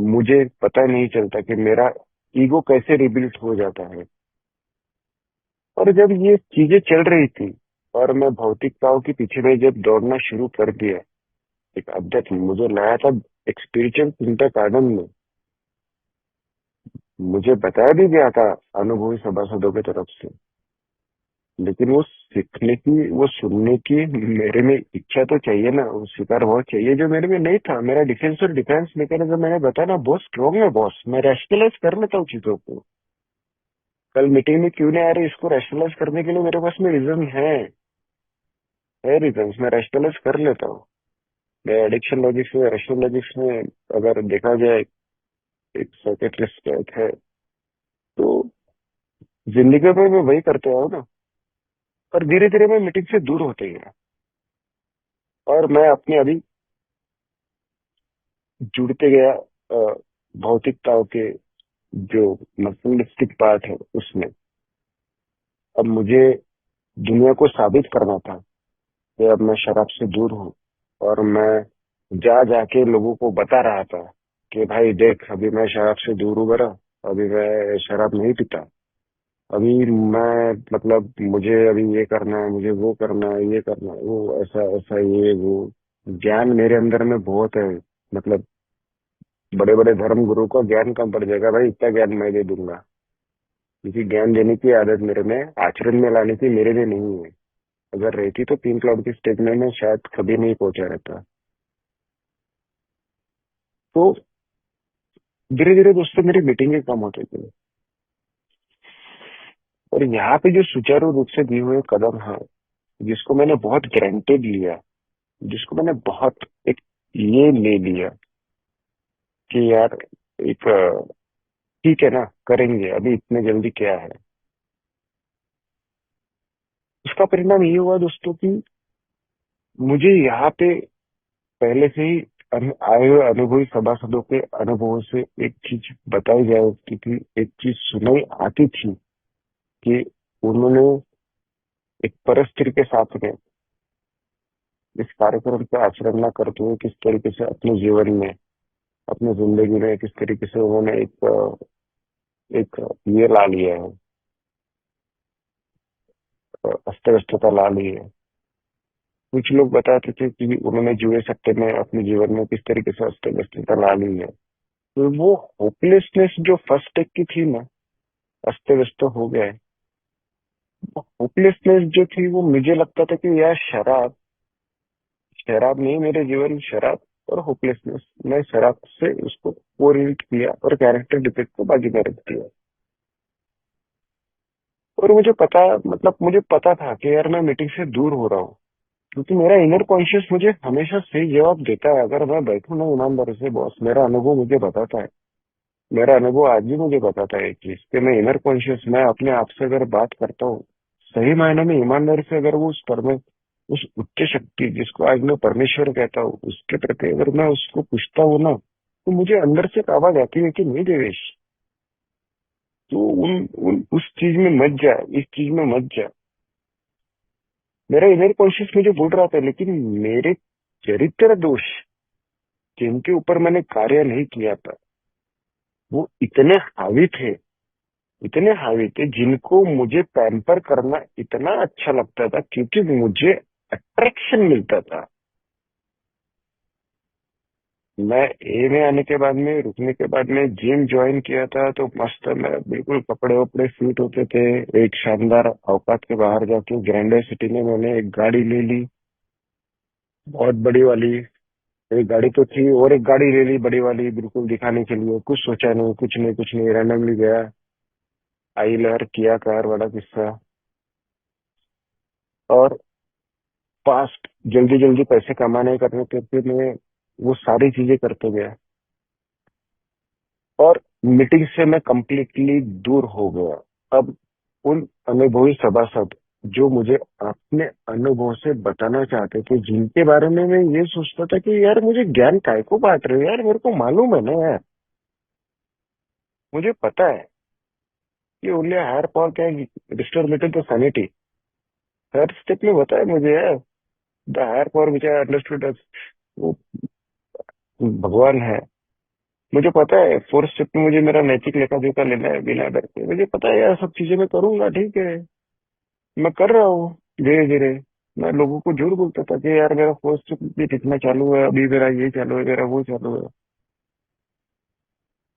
मुझे पता नहीं चलता कि मेरा ईगो कैसे रिबिल्ट हो जाता है। और जब ये चीजें चल रही थी और मैं भौतिकताओं के पीछे में जब दौड़ना शुरू कर दिया, एक अध्यात्म मुझे नया था, एक स्पिरिचुअल चिंतक आनंद में मुझे बताया भी गया था अनुभवी सभासदों की तरफ से, लेकिन वो सीखने की, वो सुनने की मेरे में इच्छा तो चाहिए ना, वो स्वीकार बहुत चाहिए जो मेरे में नहीं था। मेरा डिफेंस और डिफेंस मैकेनिज्म मैंने बताया ना बहुत स्ट्रॉन्ग है बॉस, मैं रैशनलाइज कर लेता हूँ चीजों को। कल मीटिंग में क्यों नहीं आ रही इसको रैशनलाइज करने के लिए मेरे पास में रीजन है रीजन, मैं रैशनलाइज कर लेता हूँ। मैं एडिक्शन लॉजिक्स में, रैशनल लॉजिक्स में अगर देखा जाए, एक साइकेट्रिस्ट है, तो जिंदगी में मैं वही करते आया हूँ ना। पर धीरे धीरे मैं मीटिंग से दूर होते गया और मैं अपने अभी जुड़ते गया भौतिकताओं के जो मटेरियलिस्टिक पार्ट है उसमें। अब मुझे दुनिया को साबित करना था कि अब मैं शराब से दूर हूँ, और मैं जा जाके लोगों को बता रहा था कि भाई देख अभी मैं शराब से दूर हूँ बरा, अभी मैं शराब नहीं पीता, अभी मैं मतलब मुझे अभी ये करना है, मुझे वो करना है, ये करना है, वो ऐसा ऐसा ये वो। ज्ञान मेरे अंदर में बहुत है, मतलब बड़े बड़े धर्म गुरु को ज्ञान कम पड़ जाएगा भाई, इतना ज्ञान मैं दे दूंगा, क्योंकि ज्ञान देने की आदत मेरे में, आचरण में लाने की मेरे में नहीं है। अगर रहती तो पिंक क्लाउड की स्टेज में मैं शायद कभी नहीं पहुंचा रहता। तो धीरे धीरे दोस्तों मेरी मीटिंगें कम होती गई, और यहाँ पे जो सुचारू रूप से दिए हुए कदम है, जिसको मैंने बहुत ग्रांटेड लिया, जिसको मैंने बहुत एक ये ले लिया कि यार एक ठीक है ना, करेंगे अभी इतने जल्दी क्या है, उसका परिणाम ये हुआ दोस्तों कि मुझे यहाँ पे पहले से ही आए हुए अनुभवी सभासदों के अनुभवों से एक चीज बताई जाए, क्योंकि एक चीज सुनाई आती थी कि उन्होंने एक परस्त्री के साथ में इस कार्यक्रम का आचरण न करते हुए किस तरीके से अपने जीवन में, अपनी जिंदगी में किस तरीके से उन्होंने एक ये ला लिया है, अस्त व्यस्तता ला ली है। कुछ लोग बताते थे कि उन्होंने जुए सट्टे में अपने जीवन में किस तरीके से अस्त व्यस्तता ला ली है। तो वो होपलेसनेस जो फर्स्ट टेक की थी ना, अस्त व्यस्त हो गया है, होपलेसनेस जो थी वो मुझे लगता था कि यार शराब, शराब नहीं मेरे जीवन, शराब और होपलेसनेस, मैं शराब से उसको कोरिलेट किया और कैरेक्टर डिफेक्ट को बाजू में रख दिया। और मुझे पता, मतलब मुझे पता था कि यार मैं मीटिंग से दूर हो रहा हूँ, क्योंकि मेरा इनर कॉन्शियस मुझे हमेशा सही जवाब देता है। अगर मैं बैठूं ना ईमानदारी से बॉस, मेरा अनुभव मुझे बताता है, मेरा अनुभव आज भी मुझे बताता है कि इसके मैं इनर कॉन्शियस, मैं अपने आप से अगर बात करता हूँ सही मायने में ईमानदारी से, अगर वो उस पर में उस उच्च शक्ति जिसको आज मैं परमेश्वर कहता हूँ उसके प्रति अगर मैं उसको पूछता हूँ ना, तो मुझे अंदर से एक आवाज आती है कि नहीं देवेश, तू उस चीज में मत जा, इस चीज में मत जा। मेरा इनर कॉन्शियस मुझे बोल रहा था, लेकिन मेरे चरित्र दोष जिनके ऊपर मैंने कार्य नहीं किया था वो इतने हावी थे, इतने हावी थे, जिनको मुझे पैम्पर करना इतना अच्छा लगता था क्योंकि मुझे अट्रैक्शन मिलता था। मैं ए में आने के बाद में, रुकने के बाद में जिम ज्वाइन किया था, तो मस्त मैं बिल्कुल कपड़े वपड़े फिट होते थे। एक शानदार औकात के बाहर जाके ग्रैंडर सिटी में मैंने एक गाड़ी ले ली, बहुत बड़ी वाली। एक गाड़ी तो थी और एक गाड़ी ले ली बड़ी वाली, बिल्कुल दिखाने के लिए, कुछ सोचा नहीं, कुछ नहीं, कुछ नहीं, रैंडमली गया। आई लहर किया कार वाला किस्सा। और फास्ट, जल्दी जल्दी पैसे कमाने करने के मैं वो सारी चीजें करते गया, और मीटिंग से मैं कंप्लीटली दूर हो गया। अब उन अनुभवी सभासद जो मुझे अपने अनुभव से बताना चाहते थे, जिनके बारे में मैं ये सोचता था कि यार मुझे ज्ञान काय को बांट रहे हो यार, मेरे को मालूम है ना यार, मुझे पता है कि only higher power can restore meter to sanity. हर स्टेप में बताया मुझे यार, the higher power which I understood वो भगवान है, मुझे पता है फोर्थ स्टेप में मुझे मेरा नैतिक लेखा जोखा लेना है बिना डर के। मुझे पता है यार सब चीजें मैं करूंगा, ठीक है, मैं कर रहा हूँ धीरे धीरे। मैं लोगों को झूठ बोलता था कि यार मेरा फोर्थ स्टेप भी इतना चालू है, अभी मेरा ये चालू है, मेरा वो चालू है।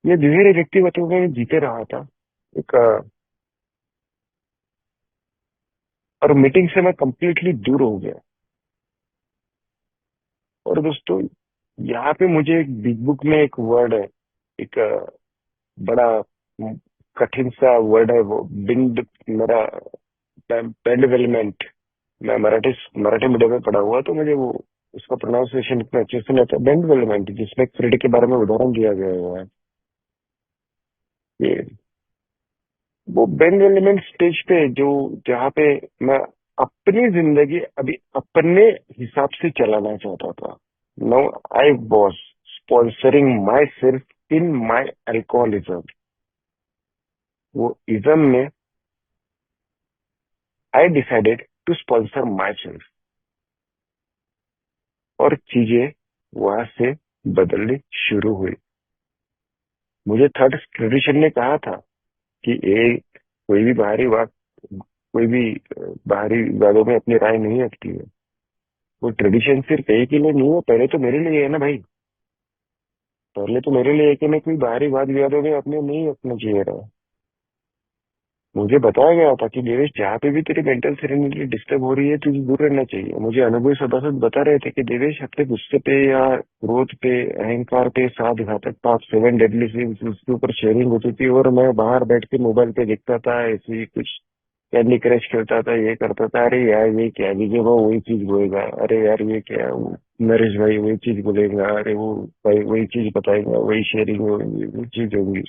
ये धीरे व्यक्तिगत में जीते रहा था एक और मीटिंग से मैं कंप्लीटली दूर हो गया। और दोस्तों, यहाँ पे मुझे एक बिग बुक में एक वर्ड है, एक बड़ा कठिन सा वर्ड है वो, बिंड, मेरा बेंडवेलमेंट। मैं मराठी मराठी मीडियम में पढ़ा हुआ, तो मुझे वो उसका प्रोनाउंसिएशन इतना अच्छे से नहीं आता। बेंडवेलमेंट, जिसमें फ्रेड के बारे में उदाहरण दिया गया हुआ है। ये वो बेंडवेलमेंट स्टेज पे जो, जहाँ पे मैं अपनी जिंदगी अभी अपने हिसाब से चलाना चाहता था। Now I was sponsoring myself in my alcoholism. वो इज्म में I decided to sponsor myself, और चीजें वहां से बदलनी शुरू हुई। मुझे थर्ड ट्रेडिशन ने कहा था कि ये कोई भी बाहरी बात, कोई भी बाहरी विवादों में अपनी राय नहीं रखती है। वो ट्रेडिशन सिर्फ एक के लिए नहीं है, पहले तो मेरे लिए है ना भाई। पहले तो मेरे लिए है कि मैं कोई बाहरी वाद विवादों में अपने नहीं रखना चाहिए रहा। मुझे बताया गया था कि देवेश, जहाँ पे भी तेरी मेंटल सेरेनिटी डिस्टर्ब हो रही है, तुझे दूर रहना चाहिए। मुझे अनुभवी सभासद बता रहे थे कि देवेश, अपने गुस्से पे या क्रोध पे, अहंकार पे, सात घातक पाप, सेवन डेडली सिंस, उसके ऊपर शेयरिंग होती थी, और मैं बाहर बैठ के मोबाइल पे देखता था, ऐसे ही कुछ कैंडी क्रश खेलता था, ये करता था। अरे यार ये क्या, विजय वो वही चीज बोलेगा, अरे यार ये क्या, वो नरेश भाई वही चीज बोलेगा, अरे वो भाई वही चीज बताएगा, वही शेयरिंग होगी, वही चीज होगी।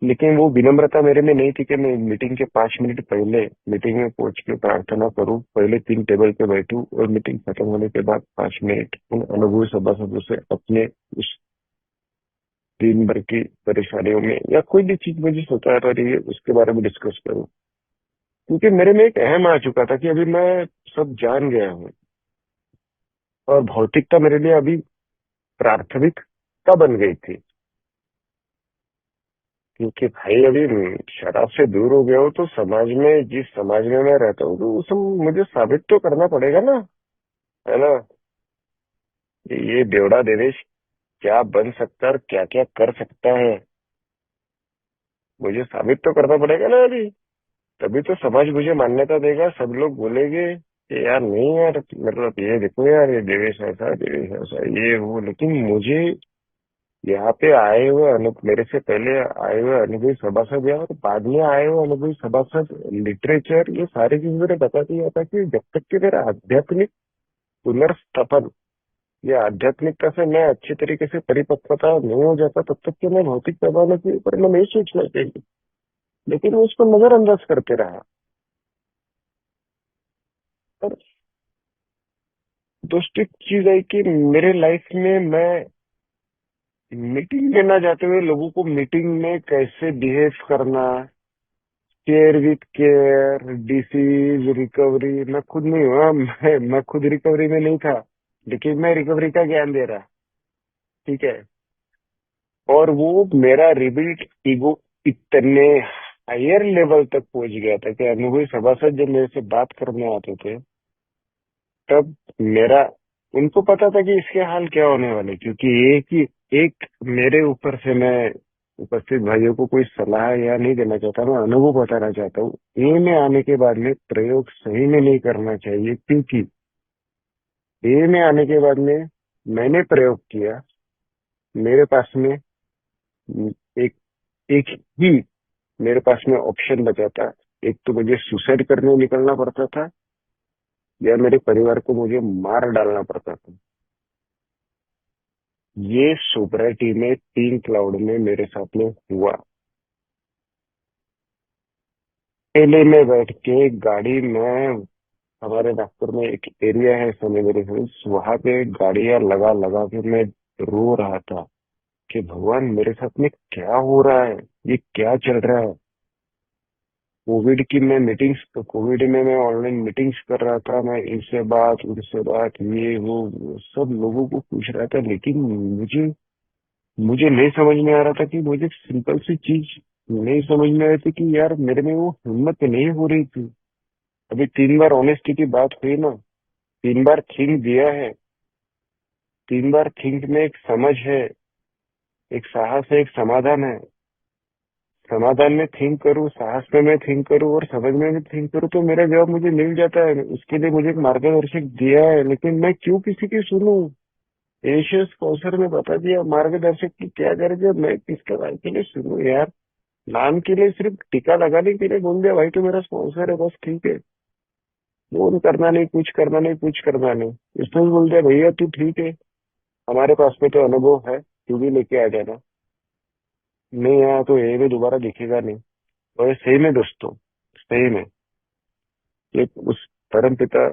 लेकिन वो विनम्रता मेरे में नहीं थी कि मैं मीटिंग के 5 मिनट पहले मीटिंग में पहुंच के प्रार्थना करूं, पहले 3 टेबल पे बैठूं, और मीटिंग खत्म होने के बाद 5 मिनट उन अनुभवी सभासदों से अपने उस दिन भर की परेशानियों में या कोई भी चीज मुझे सता रही है उसके बारे में डिस्कस करूं। क्योंकि मेरे में एक अहम आ चुका था कि अभी मैं सब जान गया हूँ, और भौतिकता मेरे लिए अभी प्राथमिकता बन गई थी। क्योंकि भाई अभी शराब से दूर हो गया हूँ, तो समाज में, जिस समाज में मैं रहता हूँ, तो उसे मुझे साबित तो करना पड़ेगा ना, है ना, कि ये बेवड़ा देवेश क्या बन सकता है और क्या क्या कर सकता है। मुझे साबित तो करना पड़ेगा ना अभी। तभी तो समाज मुझे मान्यता देगा, सब लोग बोलेंगे कि यार नहीं यार, मतलब ये देखो यार, ये देवेश ऐसा, देवेश ऐसा, ये वो। लेकिन मुझे यहाँ पे आए हुए मेरे से पहले आए हुए अनुभवी सभासद या और बाद में आए हुए अनुभवी सभासद, लिटरेचर, ये सारी चीज मैंने बता दिया था कि जब तक कि मेरा आध्यात्मिक पुनर्स्थापन या आध्यात्मिकता से मैं अच्छी तरीके से परिपक्वता नहीं हो जाता, तब तक कि मैं भौतिक पैमाने के ऊपर मैं नहीं सोचना चाहिए। लेकिन मैं उसको नजरअंदाज करते रहा। और दोस्तों, एक चीज है कि मेरे लाइफ में मैं मीटिंग लेना जाते हुए लोगों को मीटिंग में कैसे बिहेव करना, care with care, disease recovery, मैं खुद नहीं हुआ, मैं खुद रिकवरी में नहीं था, लेकिन मैं रिकवरी का ज्ञान दे रहा, ठीक है। और वो मेरा रिबिल्ट ईगो इतने हायर लेवल तक पहुंच गया था कि अनुभवी सभासद जब मेरे से बात करने आते थे, तब मेरा, उनको पता था कि इसके हाल क्या होने वाले, क्योंकि एक मेरे ऊपर से, मैं उपस्थित भाइयों को कोई सलाह या नहीं देना चाहता, मैं अनुभव बताना चाहता हूँ। ए में आने के बाद में प्रयोग सही में नहीं करना चाहिए, क्योंकि ए में आने के बाद में मैंने प्रयोग किया, मेरे पास में एक एक ही मेरे पास में ऑप्शन बचा था। एक तो मुझे सुसाइड करने निकलना पड़ता था, या मेरे परिवार को मुझे मार डालना पड़ता था। ये सोब्राइटी में 3 क्लाउड में मेरे साथ में हुआ। अकेले में बैठ के गाड़ी में, हमारे नागपुर में एक एरिया है सनेगरी हिल्स, वहां पे गाड़ियां लगा लगा के मैं रो रहा था कि भगवान मेरे साथ में क्या हो रहा है, ये क्या चल रहा है। कोविड की मैं मीटिंग्स, तो कोविड में मैं ऑनलाइन मीटिंग्स कर रहा था, मैं इनसे बात उनसे बात, ये वो सब लोगों को पूछ रहा था, लेकिन मुझे मुझे नहीं समझ में आ रहा था कि मुझे सिंपल सी चीज नहीं समझ में आ रही थी कि यार मेरे में वो हिम्मत नहीं हो रही थी। अभी 3 बार ऑनेस्टी की बात हुई ना, 3 बार थिंक दिया है, 3 बार थिंक में एक समझ है, एक साहस है, एक समाधान है। समाधान में थिंक करूँ, साहस में मैं थिंक करूँ और समझ में भी थिंक करूँ तो मेरा जवाब मुझे मिल जाता है। उसके लिए मुझे एक मार्गदर्शक दिया है, लेकिन मैं क्यों किसी की सुनूं? एशियस कौशल ने बता दिया मार्गदर्शक की क्या करेंगे, मैं किसके भाई के लिए सुनूं यार? नाम के लिए सिर्फ टीका लगाने के लिए बोल दिया भाई तू मेरा स्पॉन्सर है, बस ठीक है। फोन करना नहीं, कुछ करना नहीं, कुछ करना नहीं। इसने भी बोल दिया भैया तू ठीक है, हमारे पास में तो अनुभव है, तू भी लेके आ जाना। नहीं आया तो ये भी दोबारा दिखेगा नहीं। और ये सही में दोस्तों, सही में ये उस परम पिता,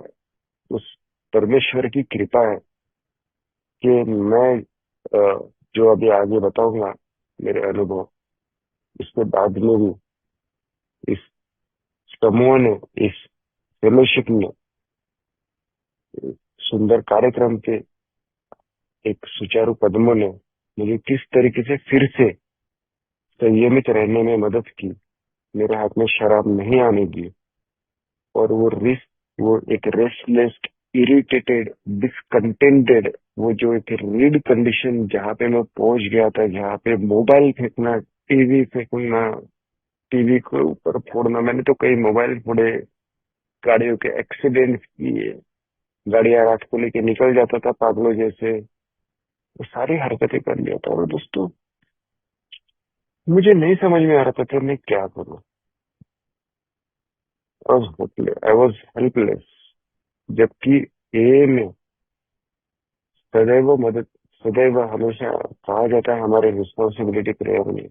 उस परमेश्वर की कृपा है कि मैं जो अभी आगे बताऊंगा मेरे अनुभव, इसके बाद में भी इस समूह ने, इस फेलोशिप ने, इस सुंदर कार्यक्रम के एक सुचारू कदमों ने मुझे किस तरीके से फिर से संयमित रहने में मदद की, मेरे हाथ में शराब नहीं आने दी। और वो एक रेस्टलेस, इरिटेटेड, डिसकंटेंटेड, वो जो एक रीड कंडीशन जहाँ पे मैं पहुंच गया था, जहाँ पे मोबाइल फेंकना, टीवी फेंकना, टीवी के ऊपर फोड़ना, मैंने तो कई मोबाइल फोड़े, गाड़ियों के एक्सीडेंट किए, गाड़ियां रात को लेके निकल जाता था पागलों जैसे, वो सारी हरकतें कर लिया था। और दोस्तों मुझे नहीं समझ में आ रहा था कि मैं क्या करूं। I was helpless. जबकि ए में सदैव मदद, सदैव हमेशा कहा जाता है हमारे रिस्पॉन्सिबिलिटी प्रेयर में,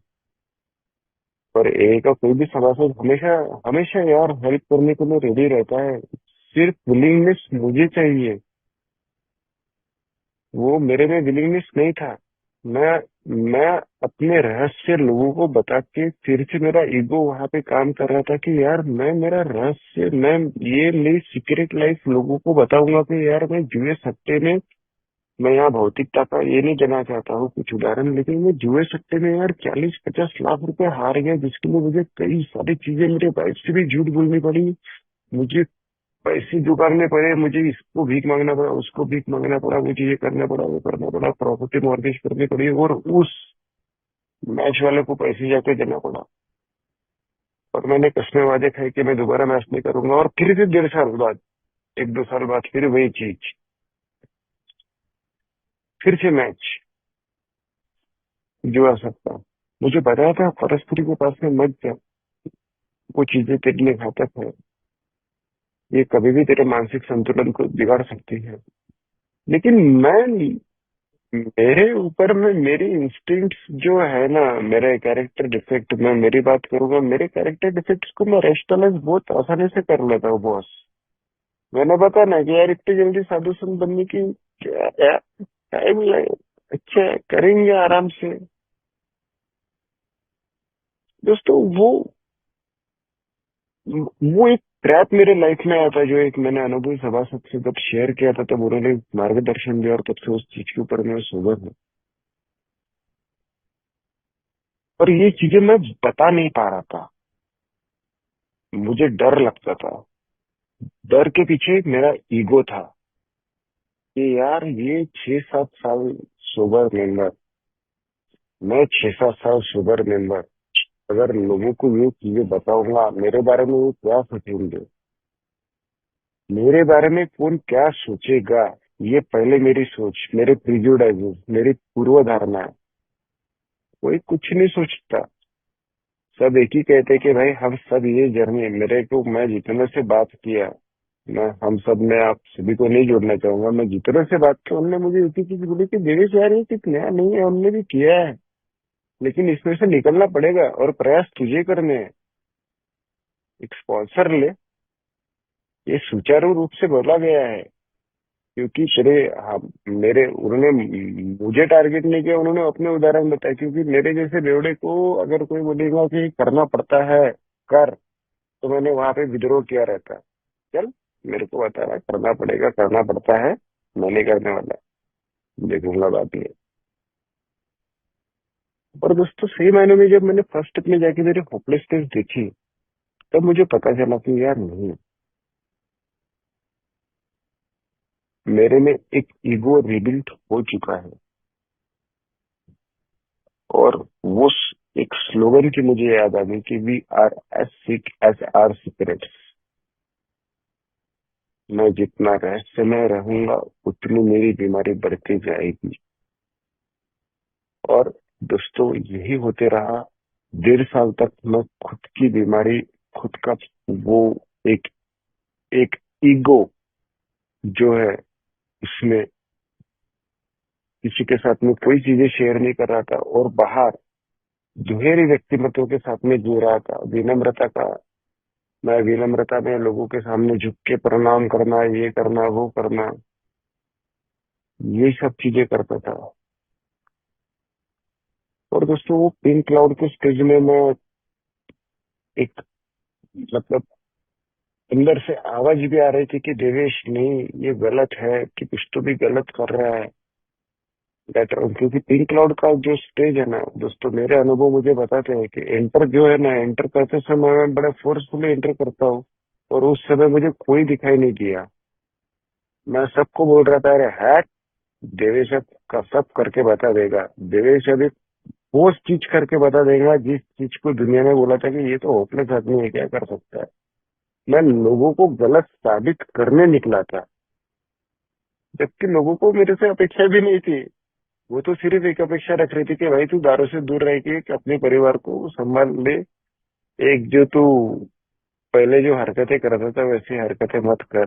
पर ए का कोई भी सभासद हमेशा हमेशा यार हेल्प करने के लिए रेडी रहता है। सिर्फ विलिंगनेस मुझे चाहिए, वो मेरे में विलिंगनेस नहीं था। मैं मैं अपने रहस्य लोगों को बता के फिर से मेरा ईगो वहां पे काम कर रहा था कि यार मैं मेरा रहस्य, मैं ये मेरी सीक्रेट लाइफ लोगों को बताऊंगा कि यार मैं जुए सट्टे में, मैं यहाँ भौतिकता का ये नहीं देना चाहता हूँ कुछ उदाहरण, लेकिन मैं जुए सट्टे में यार 40-50 लाख रुपए हार गया, जिसके लिए मुझे कई सारी चीजें, मेरे वाइफ से भी झूठ बोलनी पड़ी, मुझे पैसे जुटाने पड़े, मुझे इसको भीख मांगना पड़ा, उसको भीख मांगना पड़ा, मुझे ये करना पड़ा, वो करना पड़ा, प्रॉपर्टी मॉर्गेज करनी पड़ी, और उस मैच वाले को पैसे जाके देना पड़ा। और मैंने कसमें वादे खाए कि मैं दोबारा मैच नहीं करूंगा, और फिर से 1.5 साल बाद, 1-2 साल बाद फिर वही चीज, फिर से मैच, जुआ सकता। मुझे बताया था परस्त्री के पास में मत जा, वो चीजें तेरे लिए घातक है, ये कभी भी तेरे मानसिक संतुलन को बिगाड़ सकती है। लेकिन मैं, मेरे ऊपर में मेरी इंस्टिंक्ट्स जो है ना, मेरे कैरेक्टर डिफेक्ट, मैं मेरी बात करूंगा, मेरे कैरेक्टर डिफेक्ट्स को मैं रेस्टलाइज बहुत आसानी से कर लेता हूँ बॉस। मैंने बता ना कि यार इतनी जल्दी साधु संत बनने की क्या यार टाइम लगे, अच्छा करेंगे आराम से। दोस्तों वो एक ट्रैप मेरे लाइफ में आया था, जो एक मैंने अनुभवी सभासद से जब शेयर किया था तब उन्होंने मार्गदर्शन दिया, और तब से उस चीज के ऊपर मैं सोबर हूँ। और ये चीजें मैं बता नहीं पा रहा था, मुझे डर लगता था। डर के पीछे मेरा ईगो था कि यार ये 6-7 साल सोबर मेंबर, मैं 6-7 साल सोबर मेंबर, अगर लोगों को ये चीजें बताऊंगा मेरे बारे में वो क्या सोचेंगे, मेरे बारे में कौन क्या सोचेगा, ये पहले मेरी सोच, मेरे प्रिजुडाइजेस, मेरी पूर्व धारणा। कोई कुछ नहीं सोचता, सब एक ही कहते कि भाई हम सब ये जर्नी, मेरे को, मैं जितने से बात किया, मैं हम सब में आप सभी को नहीं जोड़ना चाहूंगा, मैं जितने से बात की उनने मुझे एक ही चीज बोली कि देवेश यार ये कुछ नया नहीं है, हमने भी किया है, लेकिन इसमें से निकलना पड़ेगा और प्रयास तुझे करने हैं। एक स्पॉन्सर ले, ये सुचारू रूप से बोला गया है, क्योंकि तेरे, हम, मेरे, उन्होंने मुझे टारगेट नहीं किया, उन्होंने अपने उदाहरण बताया, क्योंकि मेरे जैसे बेवड़े को अगर कोई बोलेगा कि करना पड़ता है कर, तो मैंने वहां पे विद्रोह किया रहता। चल, मेरे को बता रहा है करना पड़ेगा, करना पड़ता है, मैं नहीं करने वाला, देखूंगा बाद में। और दोस्तों सही मायने में जब मैंने फर्स्ट स्टेप में जाके मेरी होपलेसनेस देखी, तब मुझे पता चला कि यार नहीं, मेरे में एक ईगो रिबिल्ट हो चुका है। और वो एक स्लोगन की मुझे याद आ गई कि we are as sick as our secrets. मैं जितना रहस्यमय रहूंगा, उतनी मेरी बीमारी बढ़ती जाएगी। और दोस्तों यही होते रहा। 1.5 साल तक मैं खुद की बीमारी, खुद का वो एक एक ईगो जो है, उसमें किसी के साथ में कोई चीजें शेयर नहीं कर रहा था, और बाहर दुहेरी व्यक्तिमत्व के साथ में जी रहा था। विनम्रता का, मैं विनम्रता में लोगों के सामने झुक के प्रणाम करना, ये करना, वो करना, ये सब चीजें करता था। और दोस्तों वो पिंक क्लाउड के स्टेज में मैं एक, मतलब अंदर से आवाज भी आ रही थी कि देवेश नहीं, ये गलत है, कि कुछ तो भी गलत कर रहा है। क्योंकि पिंक क्लाउड का जो स्टेज है ना दोस्तों, मेरे अनुभव मुझे बताते हैं कि एंटर जो है ना, एंटर करते समय मैं बड़ा फोर्सफुली एंटर करता हूँ। और उस समय मुझे कोई दिखाई नहीं दिया। मैं सबको बोल रहा था, अरे हैट, देवेश अब का सब करके बता देगा। देवेश अभी वो चीज करके बता देगा जिस चीज को दुनिया ने बोला था कि ये तो होपलेस आदमी है, क्या कर सकता है। मैं लोगों को गलत साबित करने निकला था, जबकि लोगों को मेरे से अपेक्षा भी नहीं थी। वो तो सिर्फ एक अपेक्षा रख रही थी कि भाई तू दारू से दूर रह के अपने परिवार को संभाल ले। एक जो तू पहले जो हरकतें करता था वैसी हरकतें मत कर।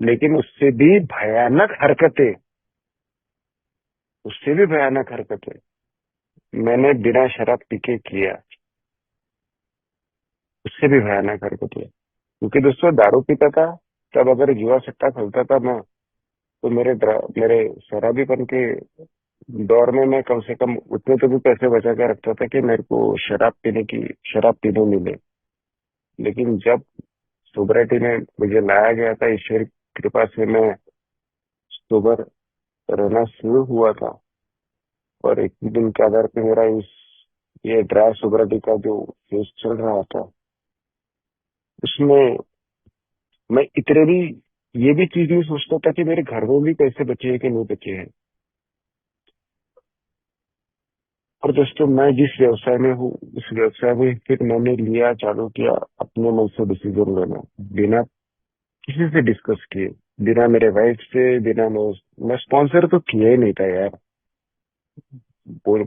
लेकिन उससे भी भयानक हरकतें मैंने बिना शराब पी के किया। उससे भी भयानक हरकतें, क्योंकि दोस्तों दारू पीता था, तब अगर जुआ सट्टा खेलता था मैं, तो मेरे शराबीपन के दौर में मैं कम से कम उतने तो भी पैसे बचा के रखता था कि मेरे को शराब पीने मिले। लेकिन जब सोबरिटी में मुझे लाया गया था, ईश्वर की कृपा से मैं सोबर रहना शुरू हुआ था। और एक ही दिन के आधार पे मेरा ये ड्राई सोबरिटी का जो फेज चल रहा था, उसमें मैं इतने भी ये भी चीज नहीं सोचता था कि मेरे घर में भी पैसे बचे हैं कि नहीं बचे हैं। और दोस्तों मैं जिस व्यवसाय में हूँ, उस व्यवसाय में फिर मैंने चालू किया अपने मन से डिसीजन लेना, बिना किसी से डिस्कस किए, बिना मेरे वाइफ से, बिना मैं स्पॉन्सर तो किया ही नहीं था यार। वो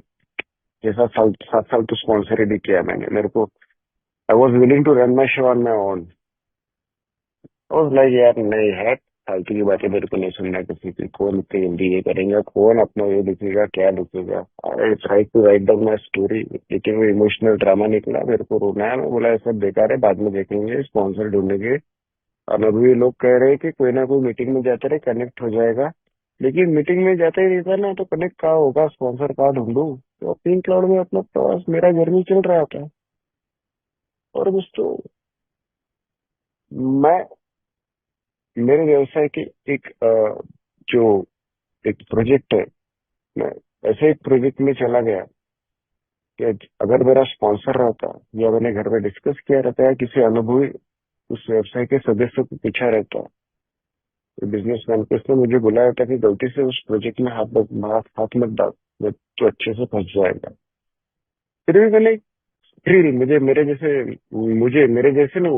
जैसा 7 साल तो स्पॉन्सर ही नहीं किया मैंने। मेरे को I was willing to run my show on my own. और लाइक यार नहीं है, फालतू की बातें मेरे को नहीं सुनना किसी की। कौन इतनी जल्दी ये करेगा, कौन अपना ये लिखेगा, क्या लिखेगा। I try to write down my story, लेकिन वो इमोशनल ड्रामा निकला, मेरे को रोना है। मैं बोला ये सब बेकार है, बाद में देखेंगे, स्पॉन्सर ढूंढेंगे। और अभी लोग कह रहे हैं कि कोई ना कोई मीटिंग में जाते रहे, कनेक्ट हो जाएगा। लेकिन मीटिंग में जाते ही रहता ना, तो कनेक्ट कहाँ होगा, स्पॉन्सर कहाँ ढूंढू। तो पिंक क्लाउड में अपना प्रवास, मेरा जर्नी चल रहा था। और दोस्तों मैं मेरे व्यवसाय के एक जो एक प्रोजेक्ट है, मैं ऐसे एक प्रोजेक्ट में चला गया कि अगर मेरा स्पॉन्सर रहता, या मैंने घर में डिस्कस किया रहता, या किसी अनुभवी उस व्यवसाय के सदस्य को पूछा रहता, तो बिजनेसमैन को, उसने मुझे बुलाया था कि गलती से उस प्रोजेक्ट में हाथ मत डाल, नहीं तो अच्छे से फंस जाएगा। फिर भी मैंने थ्रिल,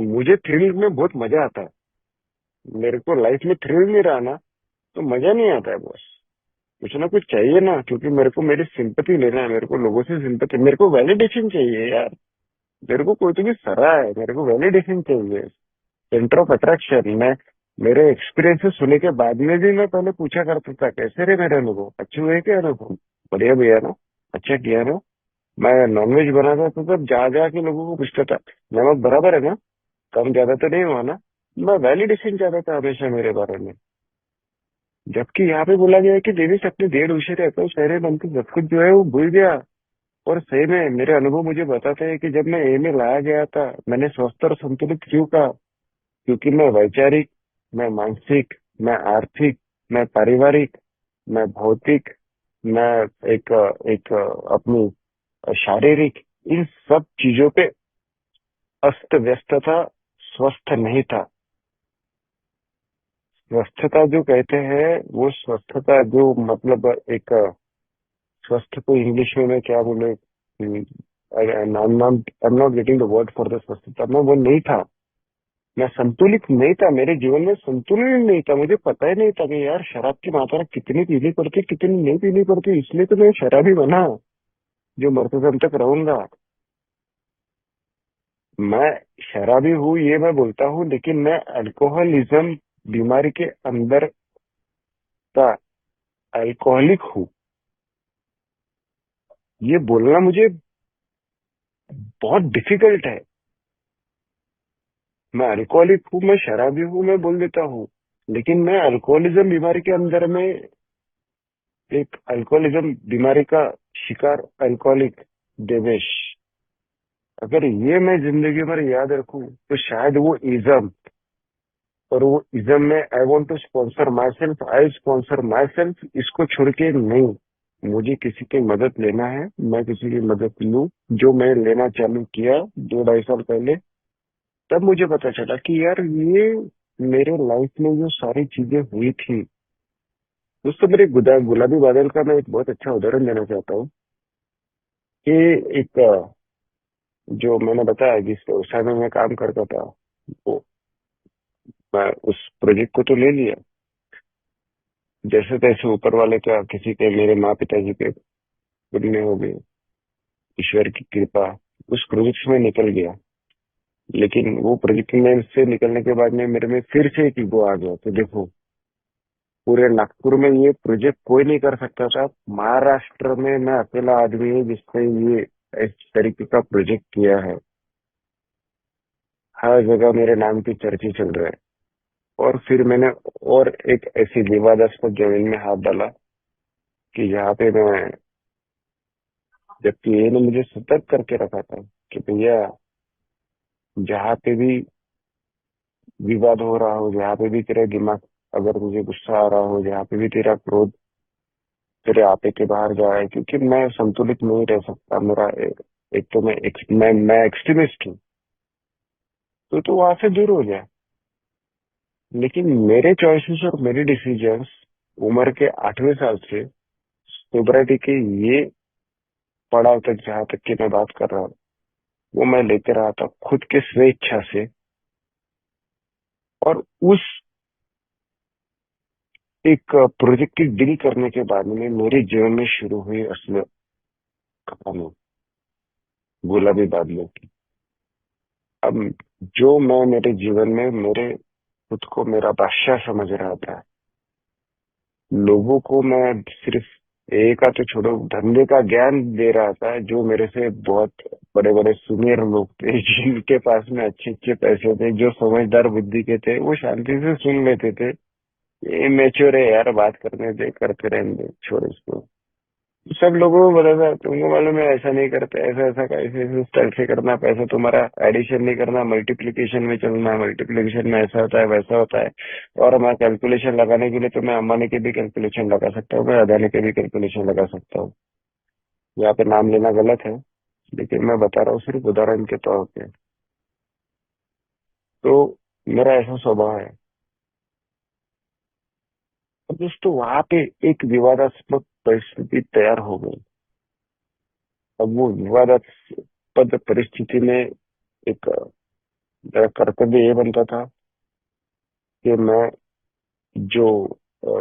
मुझे थ्रिल में बहुत मजा आता है। मेरे को लाइफ में थ्रिल नहीं रहा ना, तो मजा नहीं आता है बॉस। कुछ ना कुछ चाहिए ना, क्योंकि मेरे को मेरी सिंपैथी लेना है, मेरे को लोगों से सिंपैथी, मेरे को वैलिडेशन चाहिए यार। मेरे को कोई तो भी सराहा है, मेरे को वैलिडेशन चाहिए, सेंटर ऑफ अट्रैक्शन। मैं मेरे एक्सपीरियंसेस सुनने के बाद में भी मैं पहले पूछा करता था, कैसे रहे मेरे अनुभव, अच्छे हुए क्या अनुभव, बढ़िया भैया ना, अच्छा किया ना। मैं नॉनवेज बनाता था, तब जा जा के लोगों को पूछता था, नमक बराबर है ना, कम ज्यादा तो नहीं हुआ ना। मैं वैलिडेशन चाहता था हमेशा मेरे बारे में। जबकि यहाँ पे बोला गया है कि देवी से अपने 1.5 रहता हूँ, शहर मन की सब कुछ जो है वो भूल गया। और सही में मेरे अनुभव मुझे बताते हैं कि जब मैं ए में लाया गया था, मैंने स्वस्थ और संतुलित क्यों कहा, क्योंकि मैं वैचारिक, मैं मानसिक, मैं आर्थिक, मैं पारिवारिक, मैं भौतिक, मैं एक एक अपनी शारीरिक, इन सब चीजों पे अस्त व्यस्त था, स्वस्थ नहीं था। स्वस्थता जो कहते हैं, वो स्वस्थता जो मतलब एक स्वस्थ को इंग्लिश में मैं क्या बोले, I am not getting the word for the स्वस्थता, मैं वो नहीं था। मैं संतुलित नहीं था, मेरे जीवन में संतुलन ही नहीं था। मुझे पता ही नहीं था कि यार शराब की मात्रा कितनी पीनी पड़ती, कितनी नहीं पीनी पड़ती। इसलिए तो मैं शराबी बना, जो मरते दम तक रहूंगा। मैं शराबी हूँ ये मैं बोलता हूँ, लेकिन मैं अल्कोहलिज्म बीमारी के अंदर का अल्कोहलिक हूँ, ये बोलना मुझे बहुत डिफिकल्ट है। मैं अल्कोहलिक हूँ, मैं शराबी हूँ, मैं बोल देता हूँ। लेकिन मैं अल्कोहलिज्म बीमारी के अंदर में एक अल्कोहलिज्म बीमारी का शिकार अल्कोहलिक देवेश, अगर ये मैं जिंदगी भर याद रखूं तो शायद वो इज्म, और वो इज्म में I want to sponsor myself, I sponsor myself, इसको छोड़ के नहीं। मुझे किसी की मदद लेना है, मैं किसी की मदद लूं। जो मैं लेना चालू किया 2-2.5 साल पहले, तब मुझे पता चला कि यार ये मेरे लाइफ में जो सारी चीजें हुई थी। दोस्तों, मेरे गुलाबी बादल का मैं एक बहुत अच्छा उदाहरण देना चाहता हूँ कि एक जो मैंने बताया जिस व्यवसाय में मैं काम करता था, वो मैं उस प्रोजेक्ट को तो ले लिया जैसे तैसे, ऊपर वाले का किसी के, मेरे माँ पिताजी के पुण्य हो गए, ईश्वर की कृपा, उस प्रोजेक्ट में निकल गया। लेकिन वो प्रोजेक्ट में से निकलने के बाद में मेरे में फिर से एक ईगो आ गया। तो देखो, पूरे नागपुर में ये प्रोजेक्ट कोई नहीं कर सकता था, महाराष्ट्र में मैं अकेला आदमी हूँ जिसने ये इस तरीके का प्रोजेक्ट किया है। हर जगह मेरे नाम की चर्चा चल रहा है। और फिर मैंने और एक ऐसी विवादास्पद जमीन में हाथ डाला कि जहाँ पे मैं, जबकि ये ने मुझे सतर्क करके रखा था कि भैया, जहाँ पे भी विवाद हो रहा हो, जहाँ पे भी तेरा दिमाग, अगर मुझे गुस्सा आ रहा हो, जहाँ पे भी तेरा क्रोध तेरे आपे के बाहर जाए, क्योंकि मैं संतुलित नहीं रह सकता। मेरा एक तो मैं एक्सट्रीमिस्ट हूँ, तो वहां से दूर हो जाए। लेकिन मेरे चॉइसेस और मेरे डिसीजंस उम्र के 8वें साल से सोबराइटी के ये पड़ाव तक, जहाँ तक की मैं बात कर रहा हूँ, वो मैं लेते रहा था खुद के स्वेच्छा से। और उस एक प्रोजेक्ट की डील करने के बाद में मेरे जीवन में शुरू हुई असली कहानी, गुलाबी बादलों की। अब जो मैं मेरे जीवन में मेरे खुद को मेरा बादशाह समझ रहा था, लोगों को मैं सिर्फ एक का तो छोड़ो, धंधे का ज्ञान दे रहा था, जो मेरे से बहुत बड़े बड़े सीनियर लोग थे जिनके पास में अच्छे अच्छे पैसे थे, जो समझदार बुद्धि के थे, वो शांति से सुन लेते थे। ये मैच्योर है यार, बात करने दे, करते रहने दे, छोड़ इसको। सब लोगों को पता था, तुमको मालूम है ऐसा नहीं करते, ऐसा ऐसा का ऐसे ऐसे स्टाइल से करना, पैसा तुम्हारा एडिशन नहीं करना, मल्टीप्लीकेशन में चलना है, मल्टीप्लीकेशन में ऐसा होता है वैसा होता है। और मैं कैलकुलेशन लगाने के लिए तो मैं अंबानी के भी कैलकुलेशन लगा सकता हूँ, मैं अदानी के भी कैलकुलेशन लगा सकता हूँ। यहाँ पे नाम लेना गलत है, लेकिन मैं बता रहा हूँ सिर्फ उदाहरण के तौर पे। तो मेरा ऐसा स्वभाव है। अब दोस्तों, वहां पे एक विवादास्पद परिस्थिति तैयार हो गई। अब वो विवादास्पद परिस्थिति में एक मेरा कर्तव्य ये बनता था कि मैं जो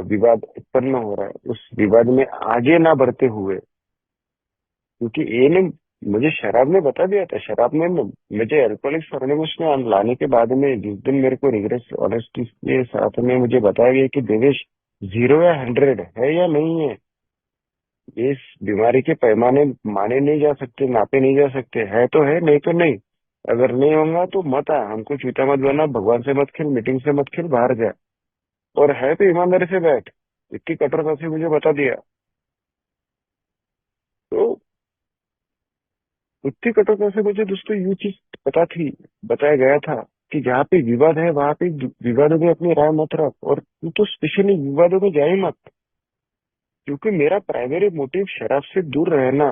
विवाद उत्पन्न हो रहा है उस विवाद में आगे ना बढ़ते हुए, क्योंकि ये ने मुझे शराब ने बता दिया था, शराब ने मुझे अल्कोहलिक्स अनोनिमस में लाने के बाद में जिस दिन मेरे को रिग्रेस ऑनेस्टी के साथ में मुझे बताया गया कि देवेश, 0 या 100 है या नहीं है, इस बीमारी के पैमाने माने नहीं जा सकते, नापे नहीं जा सकते, है तो है, नहीं तो नहीं। अगर नहीं होगा तो मत आ, हमको चूता मत बना, भगवान से मत खेल, मीटिंग से मत खेल, बाहर जा। और है तो ईमानदारी से बैठ। इतनी कठोरता से मुझे बता दिया। तो इतनी कठोरता से मुझे दोस्तों ये चीज पता थी, बताया गया था कि जहाँ पे विवाद है वहां पे विवादों में अपनी राय मत रख, और तू तो स्पेशली विवादों में जा ही मत। क्योंकि मेरा प्राइमरी मोटिव शराब से दूर रहना,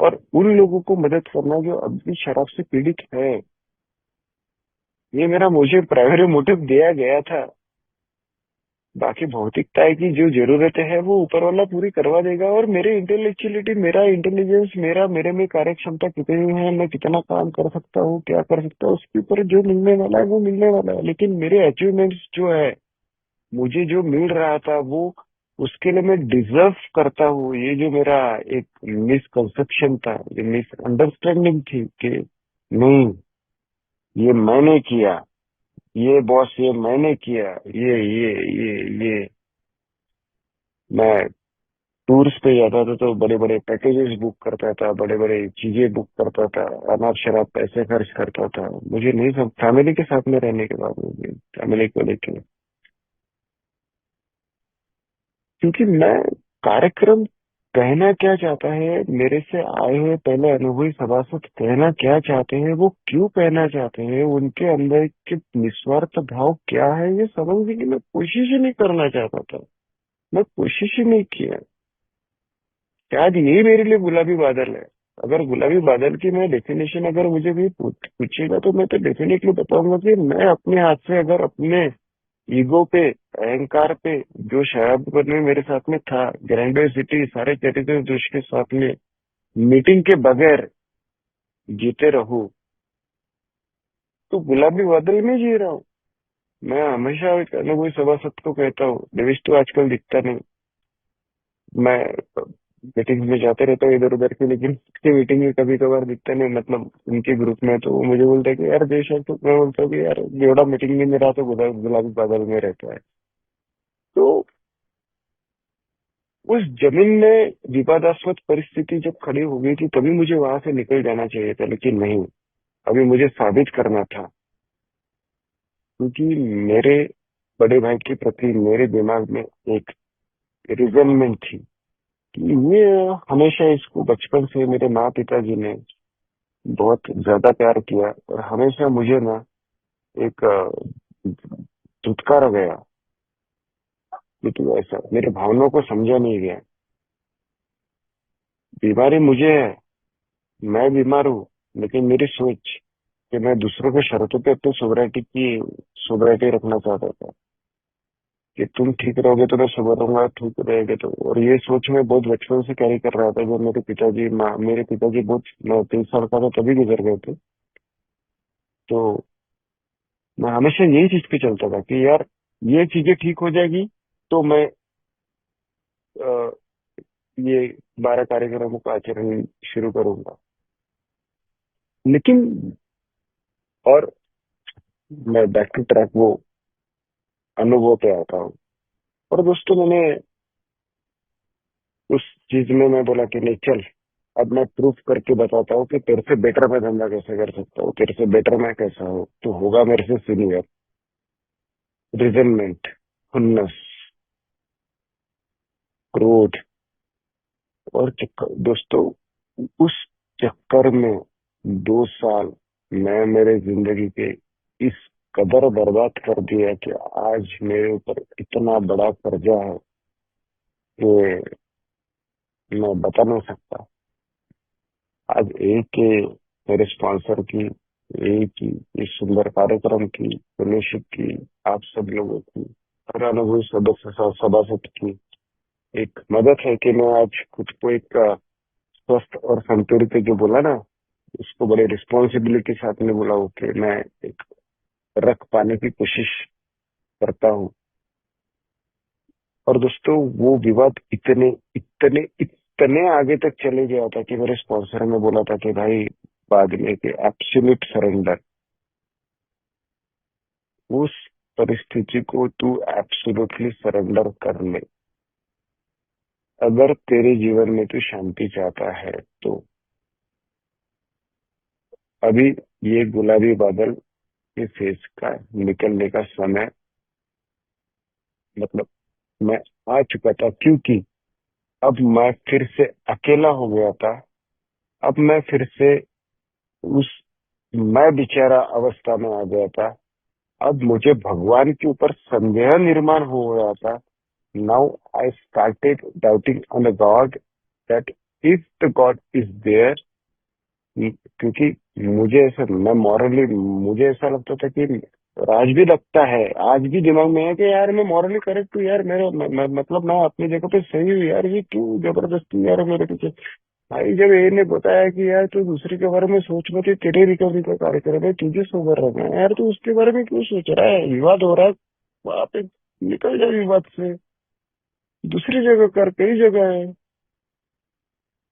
और उन लोगों को मदद करना जो अभी शराब से पीड़ित है। ये मेरा मुझे प्राइमरी मोटिव दिया गया था। बाकी भौतिकता की जो जरूरतें है वो ऊपर वाला पूरी करवा देगा, और मेरे इंटेलेक्चुअलिटी, मेरा इंटेलिजेंस, मेरे में कार्य क्षमता कितनी है, मैं कितना काम कर सकता हूँ, क्या कर सकता हूँ, उसके ऊपर जो मिलने वाला है वो मिलने वाला है। लेकिन मेरे अचीवमेंट्स जो है, मुझे जो मिल रहा था वो, उसके लिए मैं डिजर्व करता हूँ। ये जो मेरा एक मिसकंसेप्शन था, ये मिसअंडरस्टैंडिंग थी कि नहीं, ये मैंने किया, ये बॉस, ये मैंने किया, ये मैं टूर्स पे जाता था तो बड़े बड़े पैकेजेस बुक करता था, बड़े बड़े चीजें बुक करता था, अनाप शराब पैसे खर्च करता था। मुझे नहीं सब फैमिली के साथ में रहने के बाद मुझे फैमिली को लेके, क्योंकि मैं कार्यक्रम कहना क्या चाहता है, मेरे से आए हुए पहले अनुभवी सभासद कहना क्या चाहते हैं, वो क्यों कहना चाहते हैं, उनके अंदर के निस्वार्थ भाव क्या है, ये समझने की मैं कोशिश ही नहीं करना चाहता था। मैं कोशिश ही नहीं किया। शायद यही मेरे लिए गुलाबी बादल है। अगर गुलाबी बादल की मैं डेफिनेशन अगर मुझे भी पूछेगा तो मैं तो डेफिनेटली बताऊंगा कि मैं अपने हाथ से, अगर अपने ईगो पे, अहंकार पे, जो शराब में मेरे साथ में था, ग्रैंडियोसिटी, सारे चरित्र के साथ में मीटिंग के बगैर जीते रहूं, तो गुलाबी बादल में जी रहा हूँ। मैं हमेशा एक अनुभवी सभासद को कहता हूँ, देवेश तो आजकल दिखता नहीं। मैं मीटिंग में जाते रहता हूँ इधर उधर की, लेकिन उसकी मीटिंग में कभी कभार दिखता नहीं, मतलब उनके ग्रुप में। तो वो मुझे बोलता है कि यार देश है, तो मैं बोलता हूँ कि यार बेवड़ा मीटिंग में नहीं रहा तो गुलाबी बादल में रहता है। तो उस जमीन में विवादास्पद परिस्थिति जब खड़ी हो गई थी तभी मुझे वहां से निकल जाना चाहिए था, लेकिन नहीं, अभी मुझे साबित करना था। क्योंकि मेरे बड़े भाई के प्रति मेरे दिमाग में एक रिजेंटमेंट थी कि ये हमेशा इसको बचपन से मेरे माँ पिताजी ने बहुत ज्यादा प्यार किया, और हमेशा मुझे ना एक धुतकारा गया कि तू ऐसा, मेरे भावनाओं को समझा नहीं गया। बीमारी मुझे है, मैं बीमार हूँ, लेकिन मेरी सोच कि मैं दूसरों के शर्तों पे अपनी सोबराइटी रखना चाहता था कि तुम ठीक रहोगे तो मैं सोबर रहूंगा, ठीक रहेगा तो। और ये सोच मैं बहुत बचपन से कैरी कर रहा था। जब मेरे पिताजी बहुत, मैं 23 साल का था तभी गुजर गए थे। तो मैं हमेशा यही चीज पे चलता था कि यार ये चीजें ठीक हो जाएगी तो मैं अ, ये 12 कार्यक्रमों का आचरण शुरू करूंगा। लेकिन, और मैं बैक टू ट्रैक वो अनुभव पे आता हूँ। और दोस्तों, मैंने उस चीज में मैं बोला कि नहीं चल, अब मैं प्रूफ करके बताता हूँ कि तेरे से बेटर मैं धंधा कैसे कर सकता हूँ, तेरे से बेटर मैं कैसा हूँ, तो होगा मेरे से सीनियर। रिजेंटमेंट, खुन्नस, क्रोध, और चक्कर दोस्तों, उस चक्कर में 2 साल मैं मेरे जिंदगी के इस कदर बर्बाद कर दिया कि आज मेरे ऊपर इतना बड़ा कर्जा है कि मैं बता नहीं सकता। आज एक मेरे स्पॉन्सर की, एक की इस सुंदर कार्यक्रम की, फेलोशिप की, आप सब लोगों की, हर अनुभवी सदस्य सभासद की एक मदद है कि मैं आज खुद को एक स्वस्थ और संतुलित, जो बोला ना, उसको बड़े रिस्पॉन्सिबिलिटी के साथ में बोला हूँ कि मैं एक रख पाने की कोशिश करता हूँ। और दोस्तों, वो विवाद इतने इतने इतने आगे तक चले गया था कि मेरे स्पॉन्सर ने बोला था कि भाई बाद में कि एब्सोल्यूट सरेंडर, उस परिस्थिति को तू एब्सोल्युटली सरेंडर कर ले अगर तेरे जीवन में तू शांति चाहता है तो। अभी ये गुलाबी बादल के फेज का निकलने का समय, मतलब मैं आ चुका था, क्योंकि अब मैं फिर से अकेला हो गया था। अब मैं फिर से उस मैं बेचारा अवस्था में आ गया था। अब मुझे भगवान के ऊपर संदेह निर्माण हो गया था। Now I started doubting on the god that if the god is there, क्योंकि मुझे ऐसा, मैं मॉरली, मुझे ऐसा लगता था कि, और आज भी लगता है, आज भी दिमाग में है कि यार मैं मॉरली करेक्ट हूँ यार, मेरा मतलब मैं अपनी जगह पे सही हूँ यार, ये क्यों जबरदस्ती यार मेरे पीछे। भाई जब ये ने बताया कि यार तू दूसरे के बारे में सोच मत, ये तेरे रिकवरी का कार्यक्रम है, तुझे सोबर रहना है यार, तू उसके बारे में क्यों सोच रहा है, विवाद हो रहा है वहां पे, निकल जाए विवाद से, दूसरी जगह कर, कई जगह है।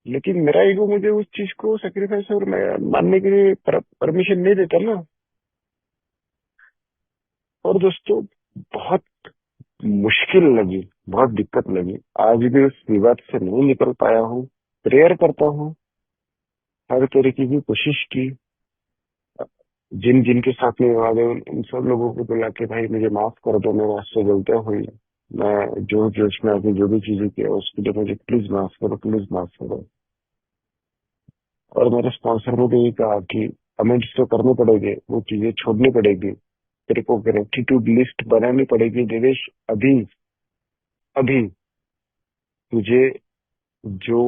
लेकिन मेरा ईगो मुझे उस चीज को सेक्रीफाइस और मानने के लिए परमिशन नहीं देता ना। और दोस्तों, बहुत मुश्किल लगी, बहुत दिक्कत लगी, आज भी उस विवाद से नहीं निकल पाया हूँ। प्रेयर करता हूँ, हर तरीके की कोशिश की, जिन जिन के साथ में विवाद है उन सब लोगों को बुला के, भाई मुझे माफ कर दो, मेरे हाथ से गलतियां हुई, मैं जो जो उसमें आके जो भी चीजें किया उसके लिए मुझे प्लीज माफ करो, प्लीज माफ करो। और मेरे स्पॉन्सर ने भी यही कहा कि अमेंड्स तो करने पड़ेंगे, वो चीजें छोड़नी पड़ेगी, तेरे को ग्रेटिट्यूड लिस्ट बनानी पड़ेगी देवेश, अभी अभी तुझे जो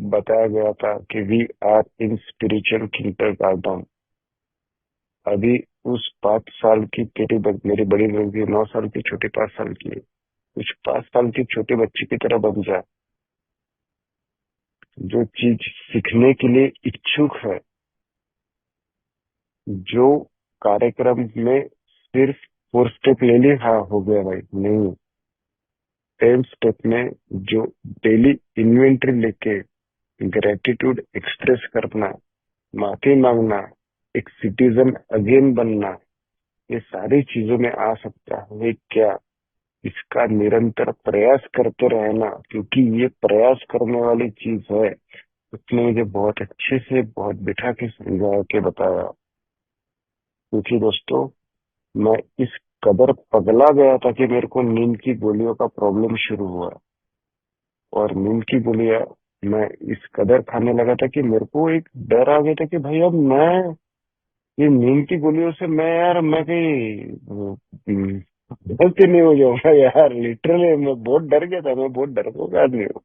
बताया गया था कि we are in spiritual kindergarten, अभी उस 5 साल की तेरी मेरी बड़ी लड़की 9 साल की, छोटी 5 साल की है, कुछ 5 साल की छोटे बच्चे की तरह बन जा, जो चीज सीखने के लिए इच्छुक है, जो कार्यक्रम में सिर्फ 4 स्टेप ले ली, हाँ हो गया भाई, नहीं, 10 स्टेप में जो डेली इन्वेंटरी लेके ग्रेटिट्यूड एक्सप्रेस करना, माफी मांगना, एक सिटीजन अगेन बनना, ये सारी चीजों में आ सकता है क्या, इसका निरंतर प्रयास करते रहना, क्योंकि ये प्रयास करने वाली चीज है। उसने मुझे बहुत अच्छे से, बहुत बिठा के समझा के बताया। क्योंकि दोस्तों, मैं इस कदर पगला गया था कि मेरे को नींद की गोलियों का प्रॉब्लम शुरू हुआ, और नींद की गोलियां मैं इस कदर खाने लगा था कि मेरे को एक डर आ गया था कि भाई अब मैं, ये नींद की गोलियों से मैं यार, मैं कहीं गलती नहीं हो जाऊंगा यार, लिटरली मैं बहुत डर गया था, मैं बहुत डरपोक आदमी हूँ,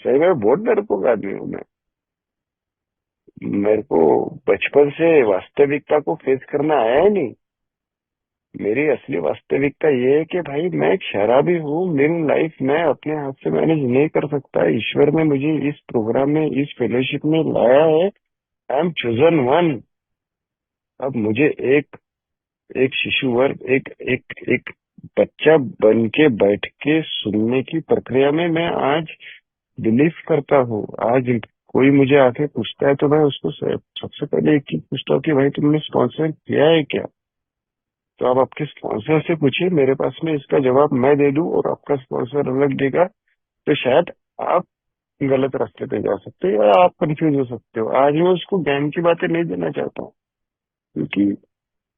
सही में बहुत डरपोक आदमी हूँ मैं। मेरे को बचपन से वास्तविकता को फेस करना आया ही नहीं। मेरी असली वास्तविकता ये है कि भाई मैं एक शराबी हूँ, मेरी लाइफ मैं अपने हाथ से मैनेज नहीं कर सकता, ईश्वर ने मुझे इस प्रोग्राम में, इस फेलोशिप में लाया है, आई एम चोजन वन। अब मुझे एक एक शिशु वर्ग, एक एक एक बच्चा बन के बैठ के सुनने की प्रक्रिया में मैं आज बिलीव करता हूँ। आज कोई मुझे आके पूछता है तो मैं उसको सबसे पहले एक चीज पूछता हूँ कि भाई तुमने स्पॉन्सर किया है क्या। तो आप आपके स्पॉन्सर से पूछिए, मेरे पास में इसका जवाब मैं दे दूं और आपका स्पॉन्सर अलग देगा, तो शायद आप गलत रास्ते पे जा सकते हो या आप कंफ्यूज हो सकते हो। आज मैं उसको ज्ञान की बातें नहीं देना चाहता हूँ, क्योंकि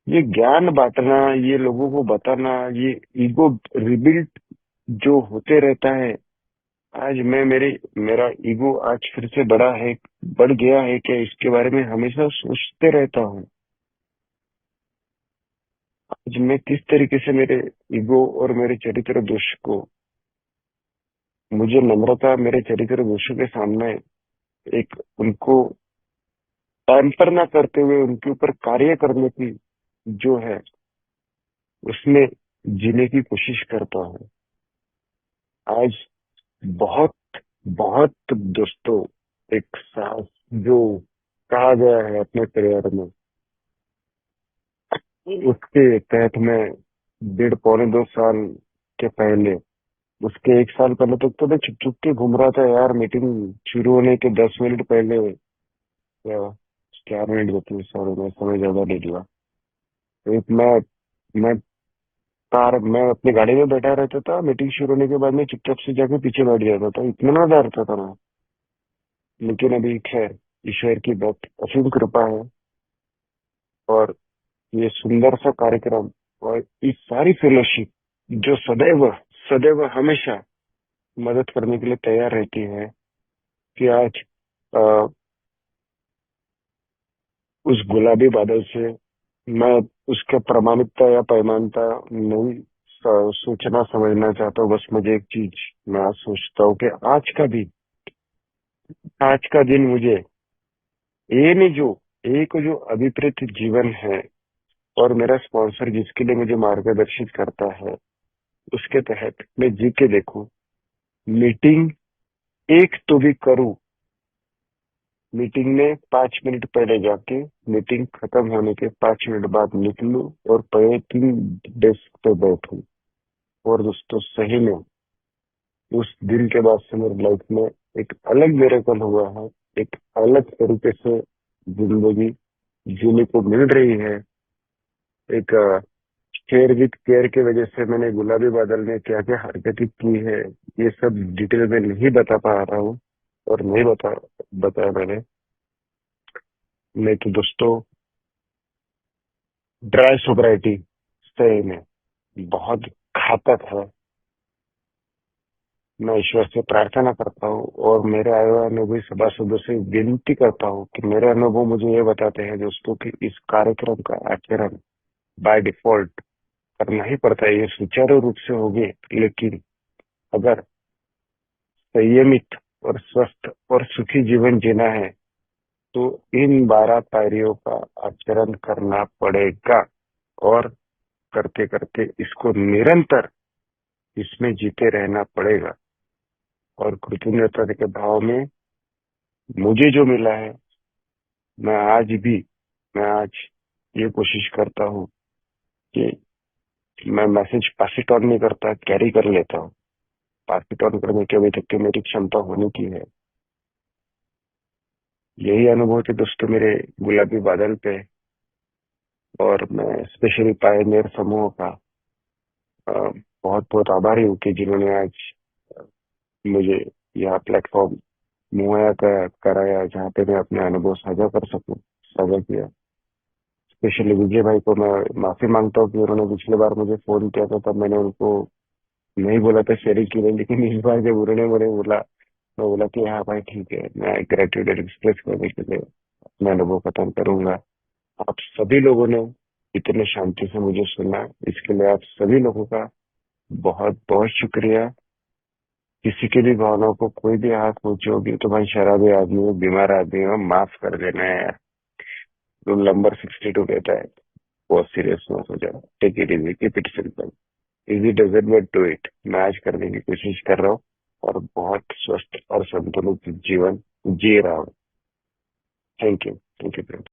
ये ज्ञान बांटना, ये लोगों को बताना, ये ईगो रिबिल्ट जो होते रहता है। आज मैं मेरा ईगो आज फिर से बड़ा है, बढ़ गया है क्या, इसके बारे में हमेशा सोचते रहता हूँ। आज मैं किस तरीके से मेरे ईगो और मेरे चरित्र दोष को, मुझे नम्रता मेरे चरित्र दोषों के सामने एक उनको पैम्पर ना करते हुए उनके ऊपर कार्य करने की जो है, उसमें जीने की कोशिश करता हूँ। आज बहुत बहुत दोस्तों, एक साहस जो कहा गया है अपने करियर में, उसके तहत मैं 1.5 पौने 2 साल के पहले, उसके 1 साल पहले तक तो मैं चुप चुप के घूम रहा था यार, मीटिंग शुरू होने के 10 मिनट पहले, या 4 मिनट बचे, सॉरी मैं समय ज्यादा ले लिया। एक मैं मैं अपनी गाड़ी में बैठा रहता था, मीटिंग शुरू होने के बाद में चुपचाप से जाके पीछे बैठ जाता था, इतना ना डरता था मैं। लेकिन अभी खैर, ईश्वर की बहुत असीम कृपा है, और ये सुंदर सा कार्यक्रम, और इस सारी फेलोशिप जो सदैव सदैव हमेशा मदद करने के लिए तैयार रहती है, कि आज अ, उस गुलाबी बादल से मैं उसका प्रमाणिकता या पैमानता नहीं सोचना समझना चाहता हूँ। बस मुझे एक चीज, मैं आज सोचता हूँ कि आज का भी आज का दिन मुझे ये नहीं जो एक जो अभिप्रेत जीवन है और मेरा स्पॉन्सर जिसके लिए मुझे मार्गदर्शित करता है उसके तहत मैं जी के देखूं। मीटिंग एक तो भी करूं, मीटिंग में 5 मिनट पहले जाके मीटिंग खत्म होने के 5 मिनट बाद निकलूं और पहले 3 डेस्क पे बैठूं। और दोस्तों सही में उस दिन के बाद से मेरी लाइफ में एक अलग मेरेकल हुआ है। एक अलग तरीके से जिंदगी जीने को मिल रही है। एक शेयर विथ केयर की वजह से मैंने गुलाबी बादल में क्या क्या हरकतें की है ये सब डिटेल में नहीं बता पा रहा हूँ और नहीं बताया मैंने। नहीं तो दोस्तों ड्राई सोब्राइटी सही में बहुत घातक है। मैं ईश्वर से प्रार्थना करता हूँ और मेरे आए हुए अनुभवी सभासदों से विनती करता हूँ कि मेरे अनुभव मुझे ये बताते हैं दोस्तों कि इस कार्यक्रम का आचरण बाय डिफॉल्ट करना ही पड़ता है। ये सुचारू रूप से होगी, लेकिन अगर संयमित और स्वस्थ और सुखी जीवन जीना है तो इन 12 पायरियों का आचरण करना पड़ेगा। और करते करते इसको निरंतर इसमें जीते रहना पड़ेगा। और कृतज्ञता के भाव में मुझे जो मिला है, मैं आज भी मैं आज ये कोशिश करता हूँ कि मैं मैसेज पास इट ऑन नहीं करता, कैरी कर लेता हूँ। पास इट ऑन करने की अभी तक की मेरी क्षमता होने की है। यही अनुभव थे दोस्तों मेरे गुलाबी बादल पे। और मैं स्पेशली पायनियर समूह का बहुत बहुत आभारी हूँ कि जिन्होंने आज मुझे यह प्लेटफॉर्म मुहैया कराया जहाँ पे मैं अपने अनुभव साझा कर सकूं, साझा किया। स्पेशली विजय भाई को मैं माफी मांगता हूँ कि उन्होंने पिछले बार मुझे फोन किया था, तब मैंने उनको नहीं बोला था शेयरिंग की नहीं, लेकिन इस बार जब उन्होंने मुझे बोला, मैं बोला कि हाँ भाई ठीक है, मैं ग्रेटिट्यूड एक्सप्रेस करने के लिए अपना अनुभव खत्म करूंगा। आप सभी लोगों ने इतने शांति से मुझे सुना, इसके लिए आप सभी लोगों का बहुत बहुत शुक्रिया। किसी की भी भावनाओं को कोई भी हाथ पहुंची होगी तो भाई शराबी आदमी हो, बीमार आदमी हो, माफ कर देना है यार। रूल नंबर 62 कहता है बहुत सीरियस मत हो जाओ, take it easy, keep it simple, easy doesn't but do it. मैं आज करने की कोशिश कर रहा हूँ और बहुत स्वस्थ और संतुलित जीवन जी रहा हूँ। Thank you friend.